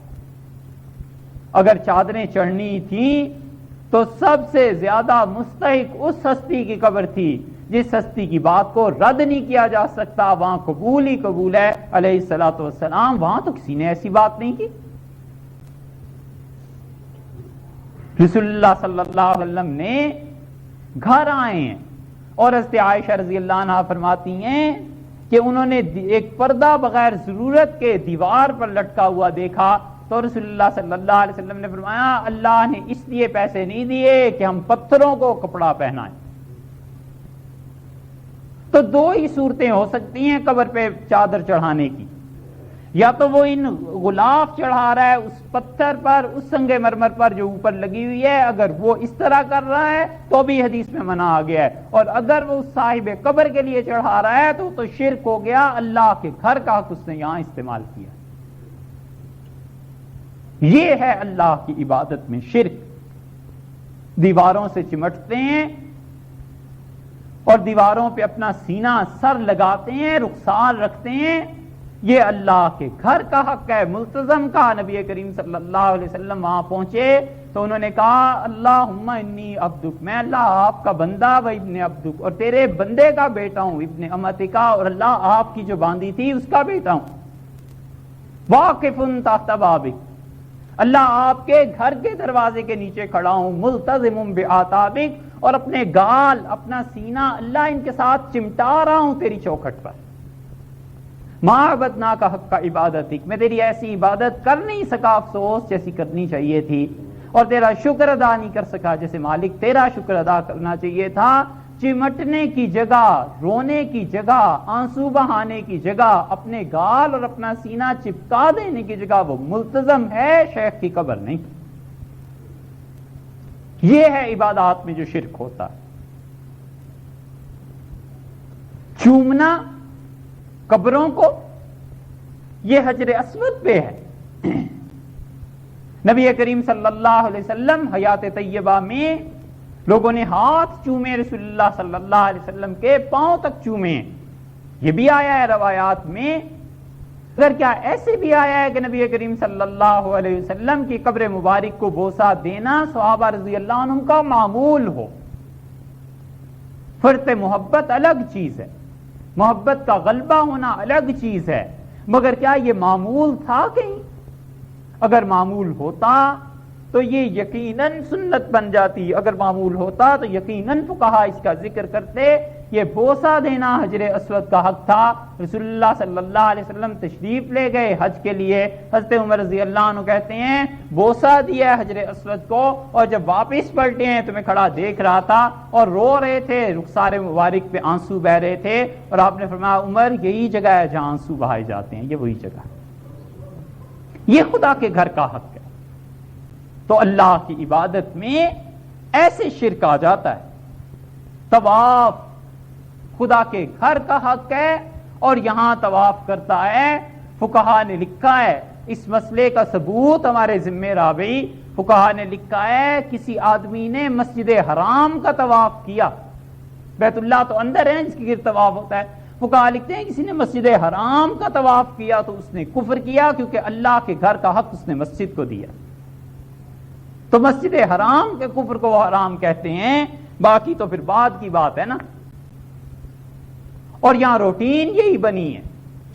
اگر چادریں چڑھنی تھیں تو سب سے زیادہ مستحق اس ہستی کی قبر تھی جس ہستی کی بات کو رد نہیں کیا جا سکتا، وہاں قبول ہی قبول ہے علیہ الصلوۃ والسلام. وہاں تو کسی نے ایسی بات نہیں کی. رسول اللہ صلی اللہ علیہ وسلم نے گھر آئے ہیں، اور حضرت عائشہ رضی اللہ عنہا فرماتی ہیں کہ انہوں نے ایک پردہ بغیر ضرورت کے دیوار پر لٹکا ہوا دیکھا، تو رسول اللہ صلی اللہ علیہ وسلم نے فرمایا اللہ نے اس لیے پیسے نہیں دیے کہ ہم پتھروں کو کپڑا پہنائیں. تو دو ہی صورتیں ہو سکتی ہیں قبر پہ چادر چڑھانے کی، یا تو وہ ان غلاف چڑھا رہا ہے اس پتھر پر، اس سنگ مرمر پر جو اوپر لگی ہوئی ہے، اگر وہ اس طرح کر رہا ہے تو بھی حدیث میں منع آ گیا ہے، اور اگر وہ صاحب قبر کے لیے چڑھا رہا ہے تو شرک ہو گیا. اللہ کے گھر کا حق اس نے یہاں استعمال کیا. یہ ہے اللہ کی عبادت میں شرک. دیواروں سے چمٹتے ہیں اور دیواروں پہ اپنا سینہ سر لگاتے ہیں، رخسار رکھتے ہیں، یہ اللہ کے گھر کا حق ہے. ملتزم کا نبی کریم صلی اللہ علیہ وسلم وہاں پہنچے تو انہوں نے کہا اللہم انی عبدک، میں اللہ آپ کا بندہ و ابن عبدک، اور تیرے بندے کا بیٹا ہوں، ابن امتکا، اور اللہ آپ کی جو باندی تھی اس کا بیٹا ہوں. واقف تحت بابک، اللہ آپ کے گھر کے دروازے کے نیچے کھڑا ہوں، ملتزم بعتابک، اور اپنے گال اپنا سینہ اللہ ان کے ساتھ چمٹا رہا ہوں تیری چوکھٹ پر. ما عبدنا کا حق کا عبادتک، میں تیری ایسی عبادت کر نہیں سکا افسوس جیسی کرنی چاہیے تھی، اور تیرا شکر ادا نہیں کر سکا جیسے مالک تیرا شکر ادا کرنا چاہیے تھا. چمٹنے کی جگہ، رونے کی جگہ، آنسو بہانے کی جگہ، اپنے گال اور اپنا سینہ چپکا دینے کی جگہ وہ ملتزم ہے، شیخ کی قبر نہیں. یہ ہے عبادات میں جو شرک ہوتا ہے. چومنا قبروں کو، یہ حجر اسود پہ ہے. نبی کریم صلی اللہ علیہ وسلم حیات طیبہ میں لوگوں نے ہاتھ چومے رسول اللہ صلی اللہ علیہ وسلم کے پاؤں تک چومے. یہ بھی آیا ہے روایات میں. اگر کیا ایسے بھی آیا ہے کہ نبی کریم صلی اللہ علیہ وسلم کی قبر مبارک کو بوسہ دینا صحابہ رضی اللہ عنہ کا معمول ہو. فرط محبت الگ چیز ہے، محبت کا غلبہ ہونا الگ چیز ہے، مگر کیا یہ معمول تھا کہیں؟ اگر معمول ہوتا تو یہ یقیناً سنت بن جاتی، اگر معمول ہوتا تو یقیناً فقہا اس کا ذکر کرتے. یہ بوسہ دینا حجر اسود کا حق تھا. رسول اللہ صلی اللہ علیہ وسلم تشریف لے گئے حج کے لیے، حضرت عمر رضی اللہ عنہ کہتے ہیں بوسہ دیا حجر اسود کو، اور جب واپس پلٹے ہیں تو میں کھڑا دیکھ رہا تھا اور رو رہے تھے، رخسار مبارک پہ آنسو بہ رہے تھے، اور آپ نے فرمایا عمر یہی جگہ ہے جہاں آنسو بہائے جاتے ہیں، یہ وہی جگہ ہے. یہ خدا کے گھر کا حق ہے. تو اللہ کی عبادت میں ایسے شرک آ جاتا ہے. طواف خدا کے گھر کا حق ہے، اور یہاں طواف کرتا ہے. فقہا نے لکھا ہے، اس مسئلے کا ثبوت ہمارے ذمہ رابعی، فقہا نے لکھا ہے کسی آدمی نے مسجد حرام کا طواف کیا، بیت اللہ تو اندر ہے جس کے گرد طواف ہوتا ہے، فقہا لکھتے ہیں کسی نے مسجد حرام کا طواف کیا تو اس نے کفر کیا، کیونکہ اللہ کے گھر کا حق اس نے مسجد کو دیا. تو مسجد حرام کے کفر کو وہ حرام کہتے ہیں، باقی تو پھر بعد کی بات ہے نا. اور یہاں روٹین یہی بنی ہے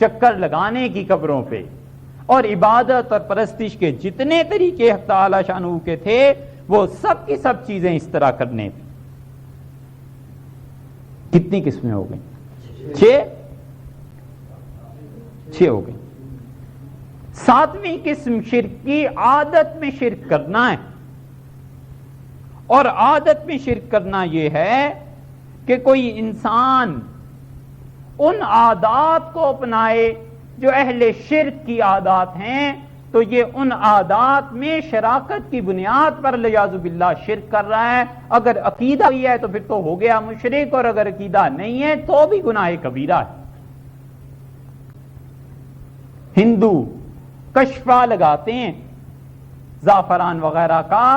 چکر لگانے کی قبروں پہ، اور عبادت اور پرستش کے جتنے طریقے حق تعالی شانہ کے تھے وہ سب کی سب چیزیں اس طرح کرنے پہ. کتنی قسمیں ہو گئی؟ 6 ہو گئی. 7ویں قسم شرک کی عادت میں شرک کرنا ہے. اور عادت میں شرک کرنا یہ ہے کہ کوئی انسان ان عادات کو اپنائے جو اہل شرک کی عادات ہیں، تو یہ ان عادات میں شراکت کی بنیاد پر والعیاذ باللہ شرک کر رہا ہے. اگر عقیدہ ہوئی ہے تو پھر تو ہو گیا مشرک، اور اگر عقیدہ نہیں ہے تو بھی گناہ کبیرہ ہے. ہندو کشفہ لگاتے ہیں زعفران وغیرہ کا،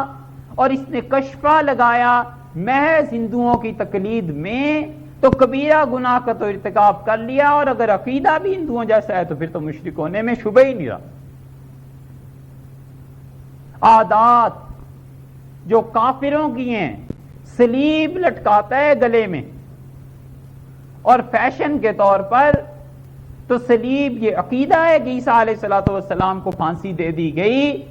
اور اس نے کشفہ لگایا محض ہندوؤں کی تقلید میں، تو کبیرہ گناہ کا تو ارتکاب کر لیا، اور اگر عقیدہ بھی ہندوؤں جیسا ہے تو پھر تو مشرک ہونے میں شبہ ہی نہیں رہا. عادات جو کافروں کی ہیں، سلیب لٹکاتا ہے گلے میں، اور فیشن کے طور پر تو سلیب یہ عقیدہ ہے کہ عیسیٰ علیہ السلام کو پھانسی دے دی گئی،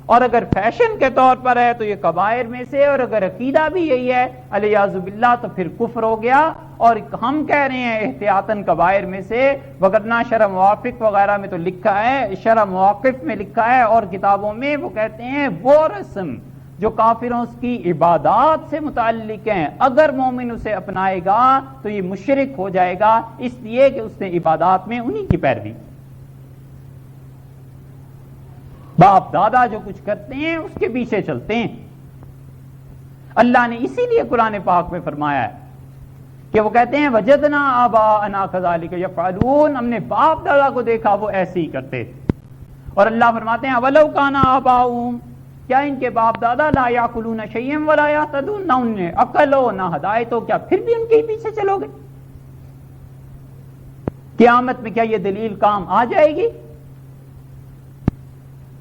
اور اگر فیشن کے طور پر ہے تو یہ کبائر میں سے، اور اگر عقیدہ بھی یہی ہے والعیاذ باللہ تو پھر کفر ہو گیا. اور ہم کہہ رہے ہیں احتیاطاً کبائر میں سے، وگرنہ شرع موافق وغیرہ میں تو لکھا ہے، شرع مواقف میں لکھا ہے اور کتابوں میں، وہ کہتے ہیں وہ رسم جو کافروں کی عبادات سے متعلق ہیں اگر مومن اسے اپنائے گا تو یہ مشرک ہو جائے گا، اس لیے کہ اس نے عبادات میں انہی کی پیروی. باپ دادا جو کچھ کرتے ہیں اس کے پیچھے چلتے ہیں. اللہ نے اسی لیے قرآن پاک میں فرمایا ہے کہ وہ کہتے ہیں وجدنا آباءنا کذالک یفعلون، ہم نے باپ دادا کو دیکھا وہ ایسے ہی کرتے تھے. اور اللہ فرماتے ہیں اولو کان آباؤہم، کیا ان کے باپ دادا لا یاکلون شیئا ولا یہتدون، نہ انہیں عقل ہو نہ ہدایت ہو، کیا پھر بھی ان کے پیچھے چلو گے؟ قیامت میں کیا یہ دلیل کام آ جائے گی؟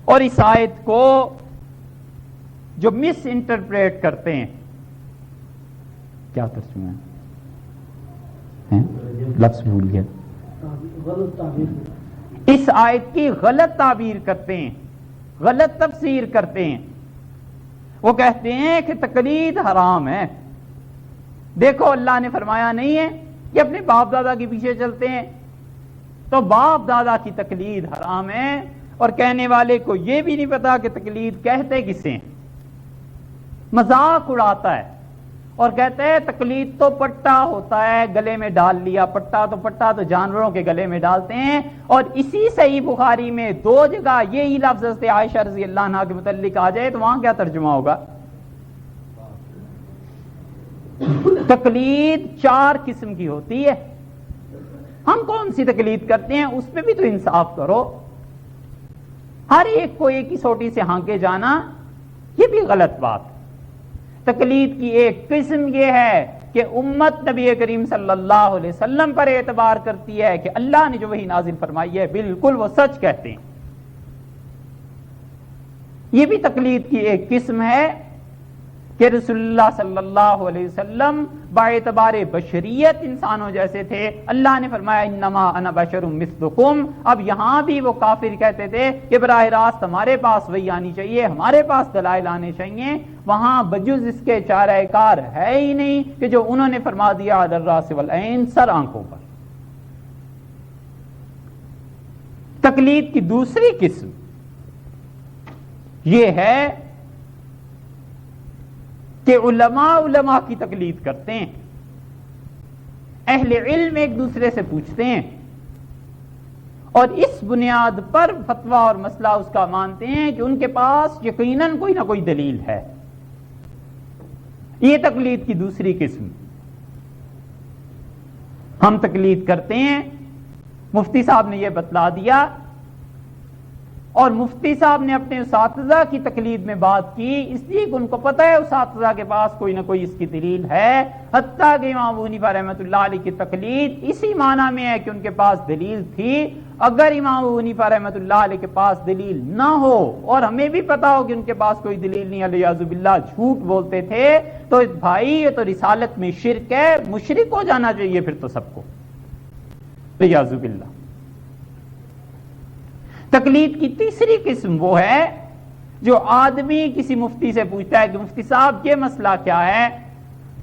اور اس آیت کو جو مس انٹرپریٹ کرتے ہیں، کیا ترجمہ ہے لفظ بھول گیا، اس آیت کی غلط تعبیر کرتے ہیں، غلط تفسیر کرتے ہیں. وہ کہتے ہیں کہ تقلید حرام ہے. دیکھو اللہ نے فرمایا نہیں ہے کہ اپنے باپ دادا کے پیچھے چلتے ہیں، تو باپ دادا کی تقلید حرام ہے. اور کہنے والے کو یہ بھی نہیں پتا کہ تقلید کہتے کسے ہیں، مذاق اڑاتا ہے اور کہتے ہیں تقلید تو پٹا ہوتا ہے گلے میں ڈال لیا. پٹا تو جانوروں کے گلے میں ڈالتے ہیں. اور اسی صحیح بخاری میں 2 جگہ یہی لفظ حضرت عائشہ رضی اللہ عنہا کے متعلق آ جائے تو وہاں کیا ترجمہ ہوگا؟ تقلید 4 قسم کی ہوتی ہے. ہم کون سی تقلید کرتے ہیں اس پہ بھی تو انصاف کرو. ہر ایک کو ایک ہی سوٹی سے ہانکے جانا یہ بھی غلط بات. تقلید کی ایک قسم یہ ہے کہ امت نبی کریم صلی اللہ علیہ وسلم پر اعتبار کرتی ہے کہ اللہ نے جو وحی نازل فرمائی ہے بالکل وہ سچ کہتے ہیں. یہ بھی تقلید کی ایک قسم ہے کہ رسول اللہ صلی اللہ علیہ وسلم باعتبار بشریت انسانوں جیسے تھے. اللہ نے فرمایا انما انا بشر مثلکم. اب یہاں بھی وہ کافر کہتے تھے کہ براہ راست ہمارے پاس وحی آنی چاہیے، ہمارے پاس دلائل آنے چاہیے. وہاں بجز اس کے چارہ کار ہے ہی نہیں کہ جو انہوں نے فرما دیا علی الراس والعین، سر آنکھوں پر. تقلید کی دوسری قسم یہ ہے کہ علماء کی تقلید کرتے ہیں. اہل علم ایک دوسرے سے پوچھتے ہیں اور اس بنیاد پر فتویٰ اور مسئلہ اس کا مانتے ہیں کہ ان کے پاس یقیناً کوئی نہ کوئی دلیل ہے. یہ تقلید کی دوسری قسم. ہم تقلید کرتے ہیں، مفتی صاحب نے یہ بتلا دیا اور مفتی صاحب نے اپنے اساتذہ کی تقلید میں بات کی اس لیے کہ ان کو پتہ ہے اساتذہ کے پاس کوئی نہ کوئی اس کی دلیل ہے. حتیٰ کہ امام ابو حنیفہ رحمۃ اللہ علیہ کی تقلید اسی معنی میں ہے کہ ان کے پاس دلیل تھی. اگر امام ابو حنیفہ رحمۃ اللہ علیہ کے پاس دلیل نہ ہو اور ہمیں بھی پتا ہو کہ ان کے پاس کوئی دلیل نہیں، علیہ باللہ جھوٹ بولتے تھے، تو بھائی یہ تو رسالت میں شرک ہے، مشرک ہو جانا چاہیے پھر تو سب کو، علیہ باللہ. تقلید کی تیسری قسم وہ ہے جو آدمی کسی مفتی سے پوچھتا ہے کہ مفتی صاحب یہ مسئلہ کیا ہے،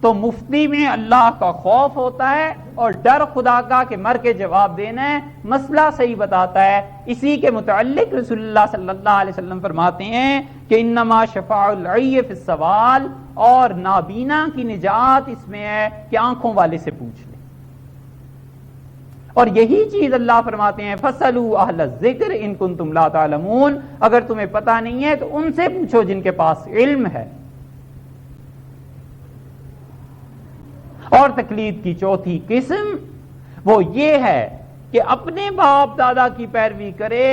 تو مفتی میں اللہ کا خوف ہوتا ہے اور ڈر خدا کا کہ مر کے جواب دینا ہے، مسئلہ صحیح بتاتا ہے. اسی کے متعلق رسول اللہ صلی اللہ علیہ وسلم فرماتے ہیں کہ انما شفاع العی فی السوال، اور نابینا کی نجات اس میں ہے کہ آنکھوں والے سے پوچھ لے. اور یہی چیز اللہ فرماتے ہیں فَاسْأَلُوا أَهْلَ الذِّكْرِ إِن كُنتُمْ لَا تَعْلَمُونَ، اگر تمہیں پتہ نہیں ہے تو ان سے پوچھو جن کے پاس علم ہے. اور تقلید کی چوتھی قسم وہ یہ ہے کہ اپنے باپ دادا کی پیروی کرے،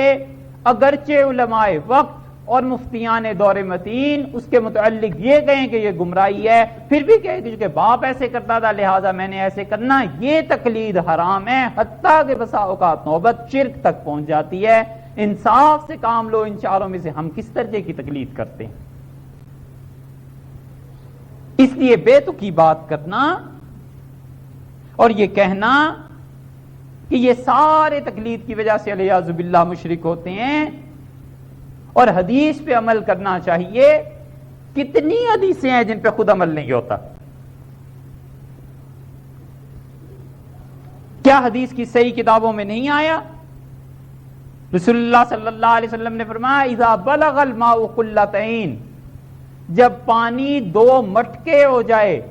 اگرچہ علماء وقت اور مفتیان دور متین اس کے متعلق یہ کہیں کہ یہ گمراہی ہے، پھر بھی کہے کہ چونکہ باپ ایسے کرتا تھا لہذا میں نے ایسے کرنا. یہ تقلید حرام ہے، حتیٰ کہ بسا اوقات نوبت شرک تک پہنچ جاتی ہے. انصاف سے کام لو. ان چاروں میں سے ہم کس درجے کی تقلید کرتے ہیں؟ اس لیے بے تکی بات کرنا اور یہ کہنا کہ یہ سارے تقلید کی وجہ سے علیہ باللہ مشرک ہوتے ہیں اور حدیث پہ عمل کرنا چاہیے. کتنی حدیثیں ہیں جن پہ خود عمل نہیں ہوتا؟ کیا حدیث کی صحیح کتابوں میں نہیں آیا؟ رسول اللہ صلی اللہ علیہ وسلم نے فرمایا اذا بلغ الماء قلتین، جب پانی 2 مٹکے ہو جائے،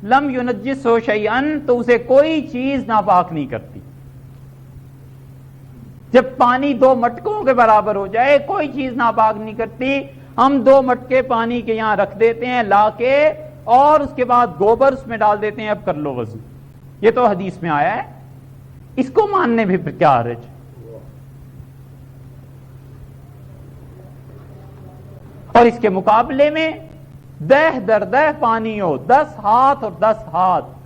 لم ينجسه شیئا، تو اسے کوئی چیز ناپاک نہیں کرتی. جب پانی 2 مٹکوں کے برابر ہو جائے کوئی چیز ناپاک نہیں کرتی. ہم 2 مٹکے پانی کے یہاں رکھ دیتے ہیں لا کے اور اس کے بعد گوبر اس میں ڈال دیتے ہیں، اب کر لو وضو. یہ تو حدیث میں آیا ہے، اس کو ماننے میں پھر کیا حرج؟ اور اس کے مقابلے میں دہ در دہ پانی ہو، 10 ہاتھ اور 10 ہاتھ،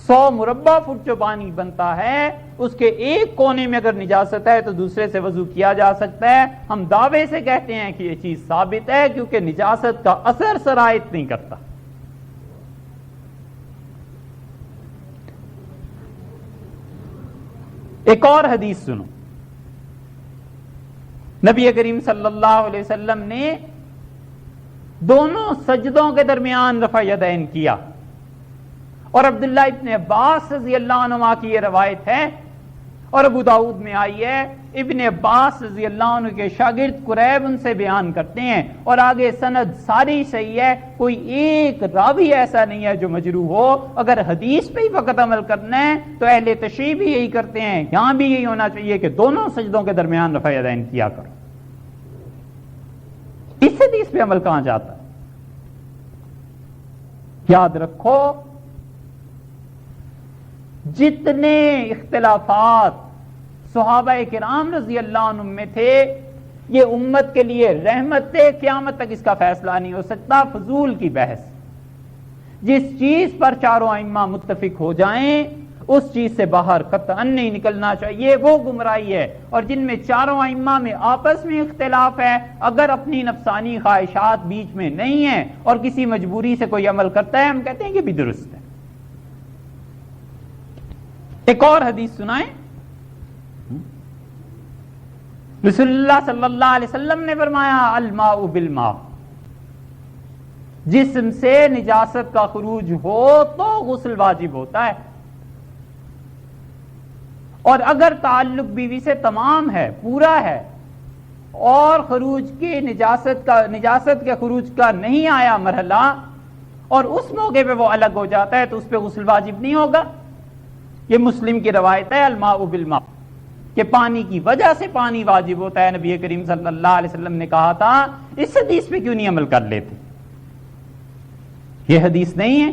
100 مربع فٹ جو پانی بنتا ہے اس کے ایک کونے میں اگر نجاست ہے تو دوسرے سے وضو کیا جا سکتا ہے. ہم دعوے سے کہتے ہیں کہ یہ چیز ثابت ہے کیونکہ نجاست کا اثر سرایت نہیں کرتا. ایک اور حدیث سنو. نبی کریم صلی اللہ علیہ وسلم نے دونوں سجدوں کے درمیان رفع یدین کیا، اور عبداللہ ابن عباس رضی اللہ عنہ کی یہ روایت ہے، اور ابو داؤد میں آئی ہے، ابن عباس رضی اللہ عنہ کے شاگرد قریب ان سے بیان کرتے ہیں، اور آگے سند ساری صحیح ہے، کوئی ایک راوی ایسا نہیں ہے جو مجروح ہو۔ اگر حدیث پہ ہی فقط عمل کرنا ہے تو اہل تشریح بھی یہی کرتے ہیں، یہاں بھی یہی ہونا چاہیے کہ دونوں سجدوں کے درمیان رفع یدین کیا کرو۔ اس حدیث پہ عمل کہاں جاتا ہے؟ یاد رکھو، جتنے اختلافات صحابہ کرام رضی اللہ عنہ میں تھے، یہ امت کے لیے رحمت تھے، قیامت تک اس کا فیصلہ نہیں ہو سکتا، فضول کی بحث۔ جس چیز پر چاروں ائمہ متفق ہو جائیں اس چیز سے باہر قطعاً نہیں نکلنا چاہیے، وہ گمراہی ہے۔ اور جن میں چاروں ائمہ میں آپس میں اختلاف ہے، اگر اپنی نفسانی خواہشات بیچ میں نہیں ہیں اور کسی مجبوری سے کوئی عمل کرتا ہے، ہم کہتے ہیں کہ بھی درست ہے۔ ایک اور حدیث سنائیں، رسول اللہ صلی اللہ علیہ وسلم نے فرمایا الماء بالماء، جسم سے نجاست کا خروج ہو تو غسل واجب ہوتا ہے، اور اگر تعلق بیوی سے تمام ہے، پورا ہے، اور خروج کی نجاست کے خروج کا نہیں آیا مرحلہ، اور اس موقع پہ وہ الگ ہو جاتا ہے تو اس پہ غسل واجب نہیں ہوگا۔ یہ مسلم کی روایت ہے الماء بالماء، کہ پانی کی وجہ سے پانی واجب ہوتا ہے۔ نبی کریم صلی اللہ علیہ وسلم نے کہا تھا، اس حدیث پہ کیوں نہیں عمل کر لیتے؟ یہ حدیث نہیں ہے۔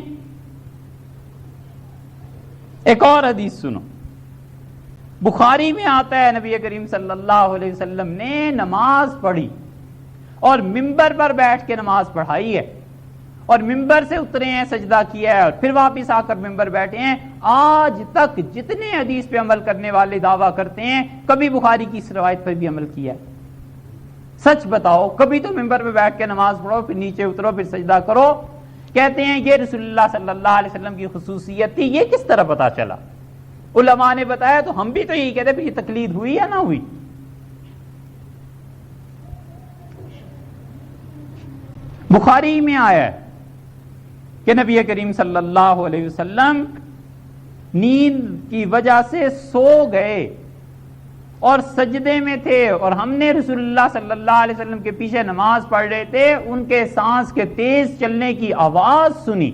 ایک اور حدیث سنو، بخاری میں آتا ہے نبی کریم صلی اللہ علیہ وسلم نے نماز پڑھی اور ممبر پر بیٹھ کے نماز پڑھائی ہے، اور ممبر سے اترے ہیں، سجدہ کیا ہے، اور پھر واپس آ کر ممبر بیٹھے ہیں۔ آج تک جتنے حدیث پہ عمل کرنے والے دعویٰ کرتے ہیں، کبھی بخاری کی اس روایت پر بھی عمل کیا ہے؟ سچ بتاؤ، کبھی تو ممبر پہ بیٹھ کے نماز پڑھو، پھر نیچے اترو، پھر سجدہ کرو۔ کہتے ہیں یہ رسول اللہ صلی اللہ علیہ وسلم کی خصوصیت تھی۔ یہ کس طرح پتا چلا؟ علماء نے بتایا تو ہم بھی تو یہی کہتے ہیں، پھر یہ تقلید ہوئی یا نہ ہوئی؟ بخاری میں آیا ہے کہ نبی کریم صلی اللہ علیہ وسلم نیند کی وجہ سے سو گئے اور سجدے میں تھے، اور ہم نے رسول اللہ صلی اللہ علیہ وسلم کے پیچھے نماز پڑھ رہے تھے، ان کے سانس کے تیز چلنے کی آواز سنی،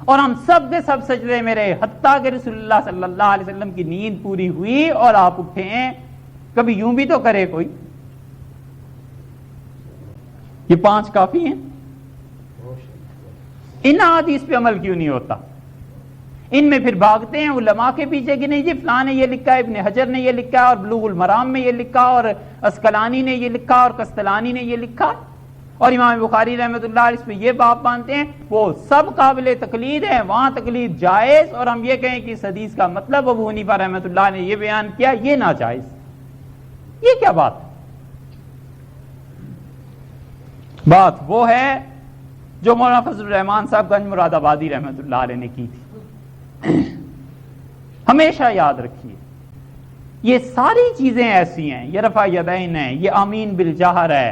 اور ہم سب کے سب سجدے میں رہے، حتیٰ کہ رسول اللہ صلی اللہ علیہ وسلم کی نیند پوری ہوئی اور آپ اٹھے ہیں۔ کبھی یوں بھی تو کرے کوئی۔ یہ 5 کافی ہیں؟ ان حدیث پہ عمل کیوں نہیں ہوتا؟ ان میں پھر بھاگتے ہیں علماء کے پیچھے کہ نہیں جی فلاں نے یہ لکھا ہے، ابن حجر نے یہ لکھا اور بلوغ المرام میں یہ لکھا، اور اسقلانی نے یہ لکھا، اور قسطلانی نے یہ لکھا، اور امام بخاری رحمۃ اللہ علیہ اس پہ یہ باب باندھتے ہیں۔ وہ سب قابل تقلید ہیں، وہاں تقلید جائز، اور ہم یہ کہیں کہ اس حدیث کا مطلب ابو حنیفہ رحمۃ اللہ نے یہ بیان کیا، یہ ناجائز۔ یہ کیا بات؟ بات وہ ہے جو مولانا فضل الرحمان صاحب گنج مراد آبادی رحمۃ اللہ علیہ نے کی تھی۔ ہمیشہ یاد رکھیے، یہ ساری چیزیں ایسی ہیں، یہ رفع یدین ہے، یہ آمین بالجہر ہے،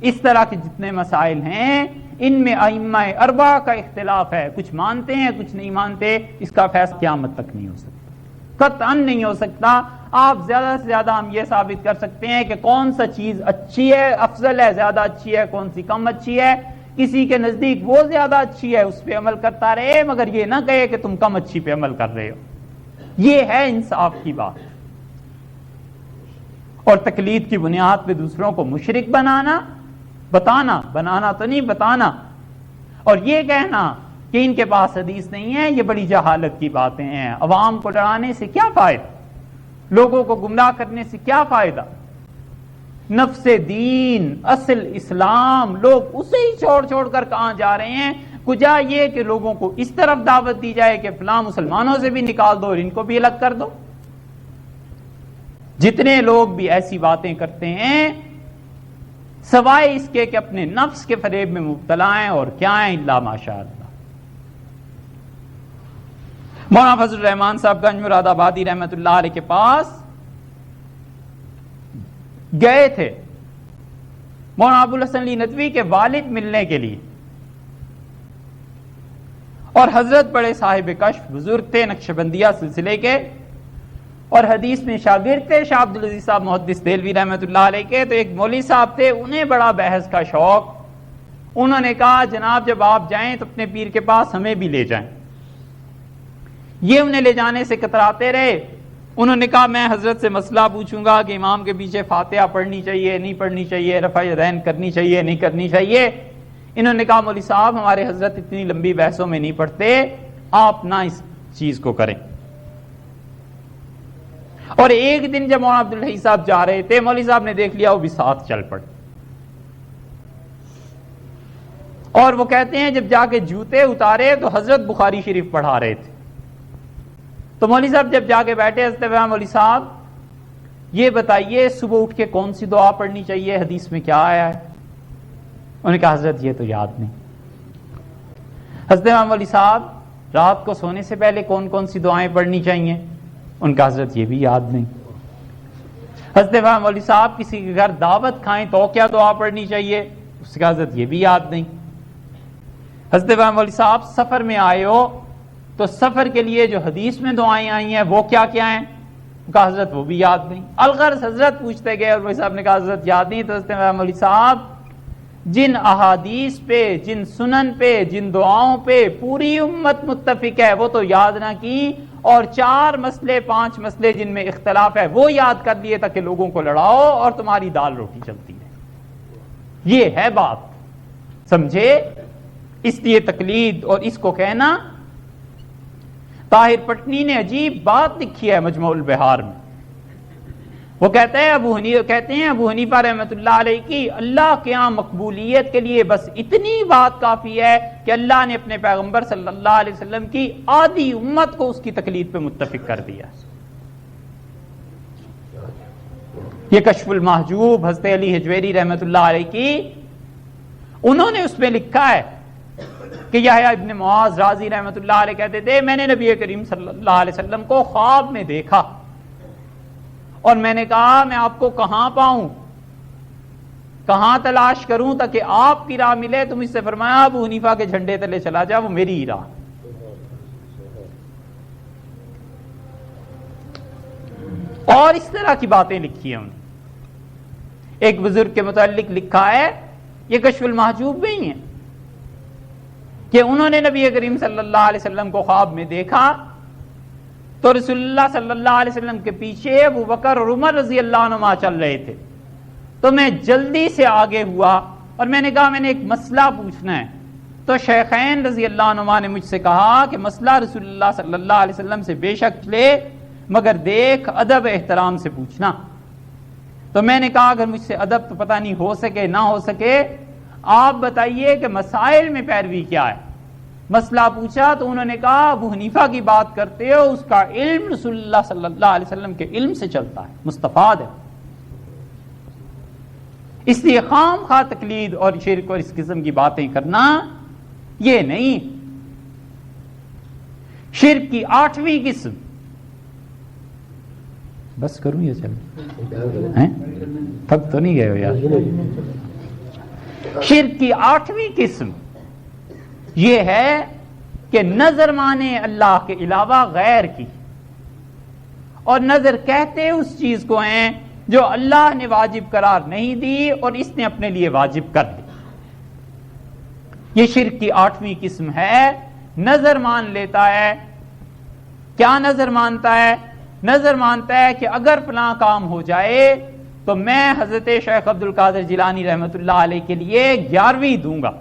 اس طرح کے جتنے مسائل ہیں ان میں ائمہ اربعہ کا اختلاف ہے، کچھ مانتے ہیں کچھ نہیں مانتے، اس کا فیصلہ قیامت تک نہیں ہو سکتا، قطعاً نہیں ہو سکتا۔ آپ زیادہ سے زیادہ ہم یہ ثابت کر سکتے ہیں کہ کون سا چیز اچھی ہے، افضل ہے، زیادہ اچھی ہے، کون سی کم اچھی ہے۔ کسی کے نزدیک وہ زیادہ اچھی ہے، اس پہ عمل کرتا رہے، مگر یہ نہ کہے کہ تم کم اچھی پہ عمل کر رہے ہو۔ یہ ہے انصاف کی بات۔ اور تقلید کی بنیاد پہ دوسروں کو مشرک بنانا تو نہیں، بتانا، اور یہ کہنا کہ ان کے پاس حدیث نہیں ہے، یہ بڑی جہالت کی باتیں ہیں۔ عوام کو ڈرانے سے کیا فائدہ؟ لوگوں کو گمراہ کرنے سے کیا فائدہ؟ نفس دین، اصل اسلام، لوگ اسے ہی چھوڑ کر کہاں جا رہے ہیں؟ کجا یہ کہ لوگوں کو اس طرف دعوت دی جائے کہ فلاں مسلمانوں سے بھی نکال دو اور ان کو بھی الگ کر دو۔ جتنے لوگ بھی ایسی باتیں کرتے ہیں سوائے اس کے کہ اپنے نفس کے فریب میں مبتلا ہیں، اور کیا ہیں الا ماشاء اللہ۔ مولانا فضل الرحمان صاحب گنج مراد آبادی رحمۃ اللہ علیہ کے پاس گئے تھے مولانا ابوالحسن علی ندوی کے والد ملنے کے لیے، اور حضرت بڑے صاحب کشف بزرگ تھے نقشبندیہ سلسلے کے، اور حدیث میں شاگرد تھے شاہ عبدالعزیز صاحب محدث دہلوی رحمۃ اللہ علیہ کے۔ تو ایک مولوی صاحب تھے، انہیں بڑا بحث کا شوق، انہوں نے کہا جناب جب آپ جائیں تو اپنے پیر کے پاس ہمیں بھی لے جائیں۔ یہ انہیں لے جانے سے کتراتے رہے۔ انہوں نے کہا میں حضرت سے مسئلہ پوچھوں گا کہ امام کے پیچھے فاتحہ پڑھنی چاہیے نہیں پڑھنی چاہیے، رفع یدین کرنی چاہیے نہیں کرنی چاہیے۔ انہوں نے کہا مولوی صاحب ہمارے حضرت اتنی لمبی بحثوں میں نہیں پڑھتے، آپ نہ اس چیز کو کریں۔ اور ایک دن جب مولانا عبدالحی صاحب جا رہے تھے، مولوی صاحب نے دیکھ لیا، وہ بھی ساتھ چل پڑے، اور وہ کہتے ہیں جب جا کے جوتے اتارے تو حضرت بخاری شریف پڑھا رہے تھے۔ تو مولوی صاحب جب جا کے بیٹھے، حضرت مولوی صاحب یہ بتائیے صبح اٹھ کے کون سی دعا پڑھنی چاہیے، حدیث میں کیا آیا ہے؟ انہوں نے کہا حضرت یہ تو یاد نہیں۔ حضرت مولوی صاحب رات کو سونے سے پہلے کون کون سی دعائیں پڑھنی چاہیے؟ ان کا حضرت یہ بھی یاد نہیں۔ حضرت مولوی صاحب کسی کے گھر دعوت کھائیں تو کیا دعا پڑھنی چاہیے؟ اس کا حضرت یہ بھی یاد نہیں۔ حضرت مولوی صاحب سفر میں آئے ہو تو سفر کے لیے جو حدیث میں دعائیں آئی ہیں وہ کیا کیا ہیں؟ ان کا حضرت وہ بھی یاد نہیں۔ الغرض حضرت پوچھتے گئے اور مولوی صاحب نے کہا حضرت یاد نہیں۔ تو حضرت مولوی صاحب جن احادیث پہ، جن سنن پہ، جن دعاؤں پہ پوری امت متفق ہے وہ تو یاد نہ کی، اور 4 مسئلے 5 مسئلے جن میں اختلاف ہے وہ یاد کر لیے تاکہ لوگوں کو لڑاؤ اور تمہاری دال روٹی چلتی ہے۔ یہ ہے بات، سمجھے؟ اس لیے تقلید اور اس کو کہنا، طاہر پٹنی نے عجیب بات لکھی ہے مجموع البحار میں۔ وہ کہتے ہیں ابو حنیفہ رحمۃ اللہ علیہ کی اللہ کے ہاں مقبولیت کے لیے بس اتنی بات کافی ہے کہ اللہ نے اپنے پیغمبر صلی اللہ علیہ وسلم کی آدھی امت کو اس کی تقلید پہ متفق کر دیا۔ یہ کشف المحجوب حضرت علی حجویری رحمۃ اللہ علیہ کی، انہوں نے اس میں لکھا ہے کہ یحییٰ ابن معاذ رازی رحمۃ اللہ علیہ کہتے تھے میں نے نبی کریم صلی اللہ علیہ وسلم کو خواب میں دیکھا اور میں نے کہا میں آپ کو کہاں پاؤں، کہاں تلاش کروں تاکہ آپ کی راہ ملے؟ تو مجھ سے فرمایا ابو حنیفہ کے جھنڈے تلے چلا جا، وہ میری ہی راہ۔ اور اس طرح کی باتیں لکھی ہیں انہوں نے۔ ایک بزرگ کے متعلق لکھا ہے، یہ کشف المحجوب میں ہی ہے، کہ انہوں نے نبی کریم صلی اللہ علیہ وسلم کو خواب میں دیکھا تو رسول اللہ صلی اللہ علیہ وسلم کے پیچھے ابو بکر اور عمر رضی اللہ عنہما چل رہے تھے، تو میں جلدی سے آگے ہوا اور میں نے کہا میں نے ایک مسئلہ پوچھنا ہے۔ تو شیخین رضی اللہ عنہما نے مجھ سے کہا کہ مسئلہ رسول اللہ صلی اللہ علیہ وسلم سے بے شک لے، مگر دیکھ ادب احترام سے پوچھنا۔ تو میں نے کہا اگر مجھ سے ادب تو پتہ نہیں ہو سکے نہ ہو سکے، آپ بتائیے کہ مسائل میں پیروی کیا ہے؟ مسئلہ پوچھا تو انہوں نے کہا ابو حنیفہ کی بات کرتے ہو، اس کا علم رسول اللہ صلی اللہ علیہ وسلم کے علم سے چلتا ہے، مستفاد ہے۔ اس لیے خام خواہ تقلید اور شرک اور اس قسم کی باتیں کرنا یہ نہیں۔ شرک کی 8ویں قسم، بس کروں یہ چل تھک تو نہیں گئے ہو یار؟ شرک کی 8ویں قسم یہ ہے کہ نظر مانے اللہ کے علاوہ غیر کی، اور نظر کہتے اس چیز کو ہیں جو اللہ نے واجب قرار نہیں دی اور اس نے اپنے لیے واجب کر دی۔ یہ شرک کی 8ویں قسم ہے، نظر مان لیتا ہے۔ کیا نظر مانتا ہے؟ نظر مانتا ہے کہ اگر فلاں کام ہو جائے تو میں حضرت شیخ عبد القادر جیلانی رحمۃ اللہ علیہ کے لیے 11ویں دوں گا۔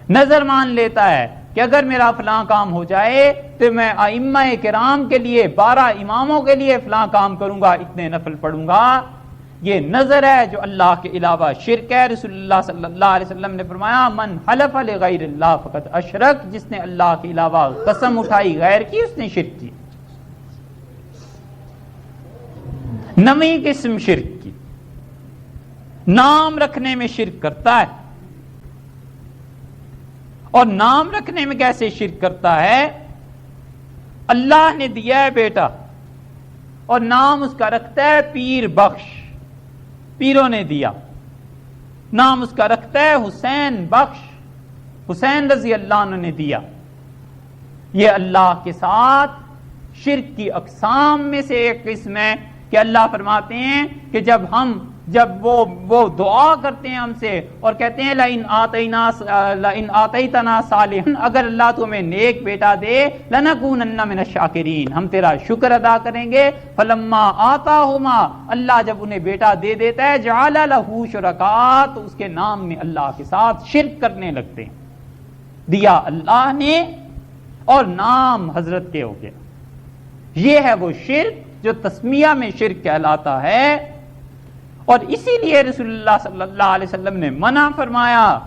نظر مان لیتا ہے کہ اگر میرا فلاں کام ہو جائے تو میں ائمہ کرام کے لیے 12 اماموں کے لیے فلاں کام کروں گا، اتنے نفل پڑھوں گا۔ یہ نظر ہے جو اللہ کے علاوہ شرک ہے۔ رسول اللہ صلی اللہ علیہ وسلم نے فرمایا من حلف لغیر اللہ فقد اشرک، جس نے اللہ کے علاوہ قسم اٹھائی غیر کی اس نے شرک کی۔ 9ویں قسم شرک کی، نام رکھنے میں شرک کرتا ہے۔ اور نام رکھنے میں کیسے شرک کرتا ہے؟ اللہ نے دیا ہے بیٹا اور نام اس کا رکھتا ہے پیر بخش، پیروں نے دیا۔ نام اس کا رکھتا ہے حسین بخش، حسین رضی اللہ عنہ نے دیا۔ یہ اللہ کے ساتھ شرک کی اقسام میں سے ایک قسم ہے کہ اللہ فرماتے ہیں کہ جب وہ دعا کرتے ہیں ہم سے اور کہتے ہیں لئن آتیتنا صالحا، اگر اللہ تمہیں نیک بیٹا دے لنکونن من الشاکرین، ہم تیرا شکر ادا کریں گے۔ فلما آتاہما، اللہ جب انہیں بیٹا دے دیتا ہے، جعل لہ شرکاء، تو اس کے نام میں اللہ کے ساتھ شرک کرنے لگتے ہیں۔ دیا اللہ نے اور نام حضرت کے ہو گیا۔ یہ ہے وہ شرک جو تسمیہ میں شرک کہلاتا ہے، اور اسی لیے رسول اللہ صلی اللہ علیہ وسلم نے منع فرمایا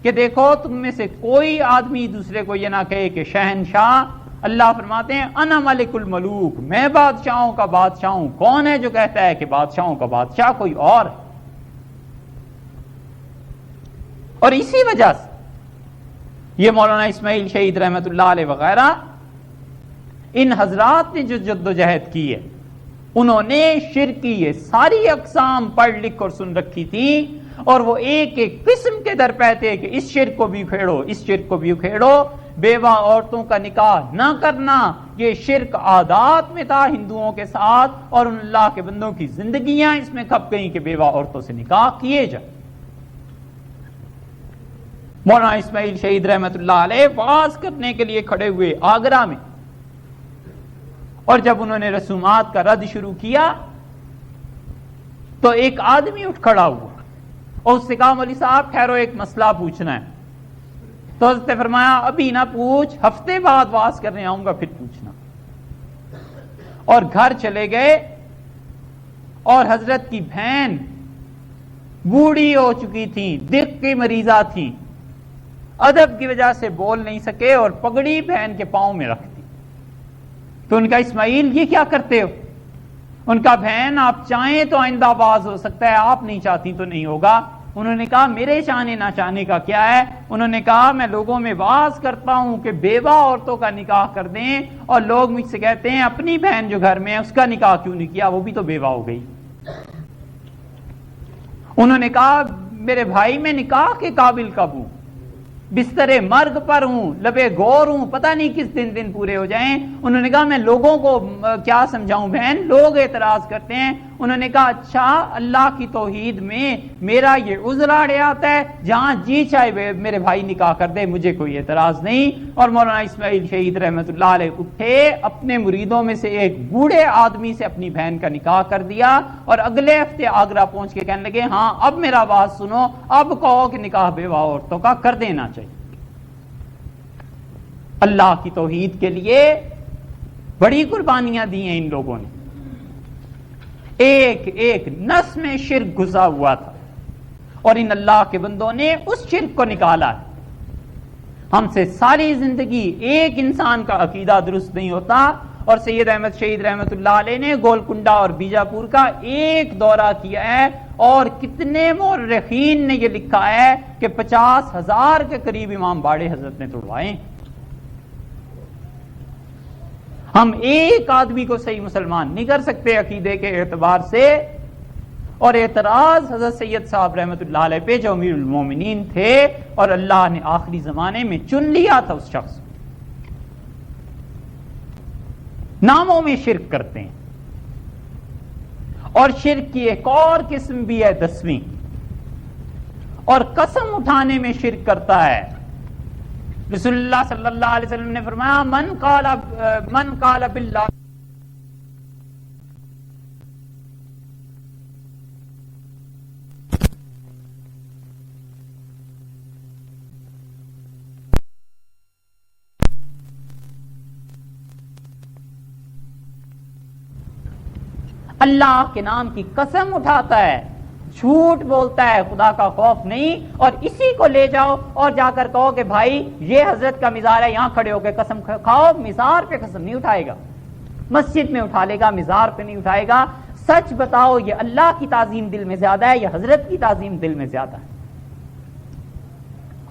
کہ دیکھو تم میں سے کوئی آدمی دوسرے کو یہ نہ کہے کہ شہنشاہ۔ اللہ فرماتے ہیں انا ملک الملوک، میں بادشاہوں کا بادشاہ ہوں۔ کون ہے جو کہتا ہے کہ بادشاہوں کا بادشاہ کوئی اور ہے؟ اور اسی وجہ سے یہ مولانا اسماعیل شہید رحمت اللہ علیہ وغیرہ ان حضرات نے جو جدوجہد کی ہے، انہوں نے شرک کی یہ ساری اقسام پڑھ لکھ اور سن رکھی تھی، اور وہ ایک ایک قسم کے در پہ تھے کہ اس شرک کو بھی کھیڑو، اس شرک کو بھی کھیڑو۔ بیوہ عورتوں کا نکاح نہ کرنا، یہ شرک عادات میں تھا ہندوؤں کے ساتھ، اور ان اللہ کے بندوں کی زندگیاں اس میں کھپ گئیں کہ بیوہ عورتوں سے نکاح کیے جائیں۔ مولانا اسماعیل شہید رحمت اللہ علیہ واز کرنے کے لیے کھڑے ہوئے آگرہ میں، اور جب انہوں نے رسومات کا رد شروع کیا تو ایک آدمی اٹھ کھڑا ہوا اور اس سے کہا مولوی صاحب ٹھہرو، ایک مسئلہ پوچھنا ہے۔ تو حضرت نے فرمایا ابھی نہ پوچھ، ہفتے بعد واز کرنے آؤں گا پھر پوچھنا۔ اور گھر چلے گئے، اور حضرت کی بہن بوڑھی ہو چکی تھی، دل کی مریضہ تھی، ادب کی وجہ سے بول نہیں سکے اور پگڑی بہن کے پاؤں میں رکھ دی۔ تو ان کا اسماعیل یہ کیا کرتے ہو؟ ان کا بہن آپ چاہیں تو آئندہ باز ہو سکتا ہے، آپ نہیں چاہتی تو نہیں ہوگا۔ انہوں نے کہا میرے چاہنے نہ چاہنے کا کیا ہے؟ انہوں نے کہا میں لوگوں میں واز کرتا ہوں کہ بیوہ عورتوں کا نکاح کر دیں، اور لوگ مجھ سے کہتے ہیں اپنی بہن جو گھر میں ہے اس کا نکاح کیوں نہیں کیا، وہ بھی تو بیوہ ہو گئی۔ انہوں نے کہا میرے بھائی میں نکاح کے قابل کب ہوں، بستر مرگ پر ہوں، لبے گور ہوں، پتہ نہیں کس دن پورے ہو جائیں۔ انہوں نے کہا میں لوگوں کو کیا سمجھاؤں بہن، لوگ اعتراض کرتے ہیں۔ انہوں نے کہا اچھا اللہ کی توحید میں میرا یہ عذر آڑے آتا ہے، جہاں جی چاہے میرے بھائی نکاح کر دے، مجھے کوئی اعتراض نہیں۔ اور مولانا اسماعیل شہید رحمت اللہ علیہ اٹھے، اپنے مریدوں میں سے ایک بوڑھے آدمی سے اپنی بہن کا نکاح کر دیا، اور اگلے ہفتے آگرہ پہنچ کے کہنے لگے ہاں اب میرا بات سنو، اب کہو کہ نکاح بیوہ عورتوں کا کر دینا چاہیے۔ اللہ کی توحید کے لیے بڑی قربانیاں دی ہیں ان لوگوں نے، ایک ایک نس میں شرک گھسا ہوا تھا، اور ان اللہ کے بندوں نے اس شرک کو نکالا ہے۔ ہم سے ساری زندگی ایک انسان کا عقیدہ درست نہیں ہوتا، اور سید احمد شہید رحمت اللہ علیہ نے گولکنڈہ اور بیجاپور کا ایک دورہ کیا ہے، اور کتنے مورخین نے یہ لکھا ہے کہ 50,000 کے قریب امام باڑے حضرت نے توڑوائے۔ ہم ایک آدمی کو صحیح مسلمان نہیں کر سکتے عقیدے کے اعتبار سے، اور اعتراض حضرت سید صاحب رحمت اللہ علیہ پہ جو امیر المومنین تھے، اور اللہ نے آخری زمانے میں چن لیا تھا اس شخص کو۔ ناموں میں شرک کرتے ہیں، اور شرک کی ایک اور قسم بھی ہے 10ویں، اور قسم اٹھانے میں شرک کرتا ہے۔ رسول اللہ صلی اللہ علیہ وسلم نے فرمایا من قال باللہ اللہ کے نام کی قسم اٹھاتا ہے، جھوٹ بولتا ہے، خدا کا خوف نہیں، اور اسی کو لے جاؤ اور جا کر کہو کہ بھائی یہ حضرت کا مزار ہے، یہاں کھڑے ہو کے قسم کھاؤ، مزار پہ قسم نہیں اٹھائے گا، مسجد میں اٹھا لے گا، مزار پہ نہیں اٹھائے گا۔ سچ بتاؤ یہ اللہ کی تعظیم دل میں زیادہ ہے یا حضرت کی تعظیم دل میں زیادہ ہے؟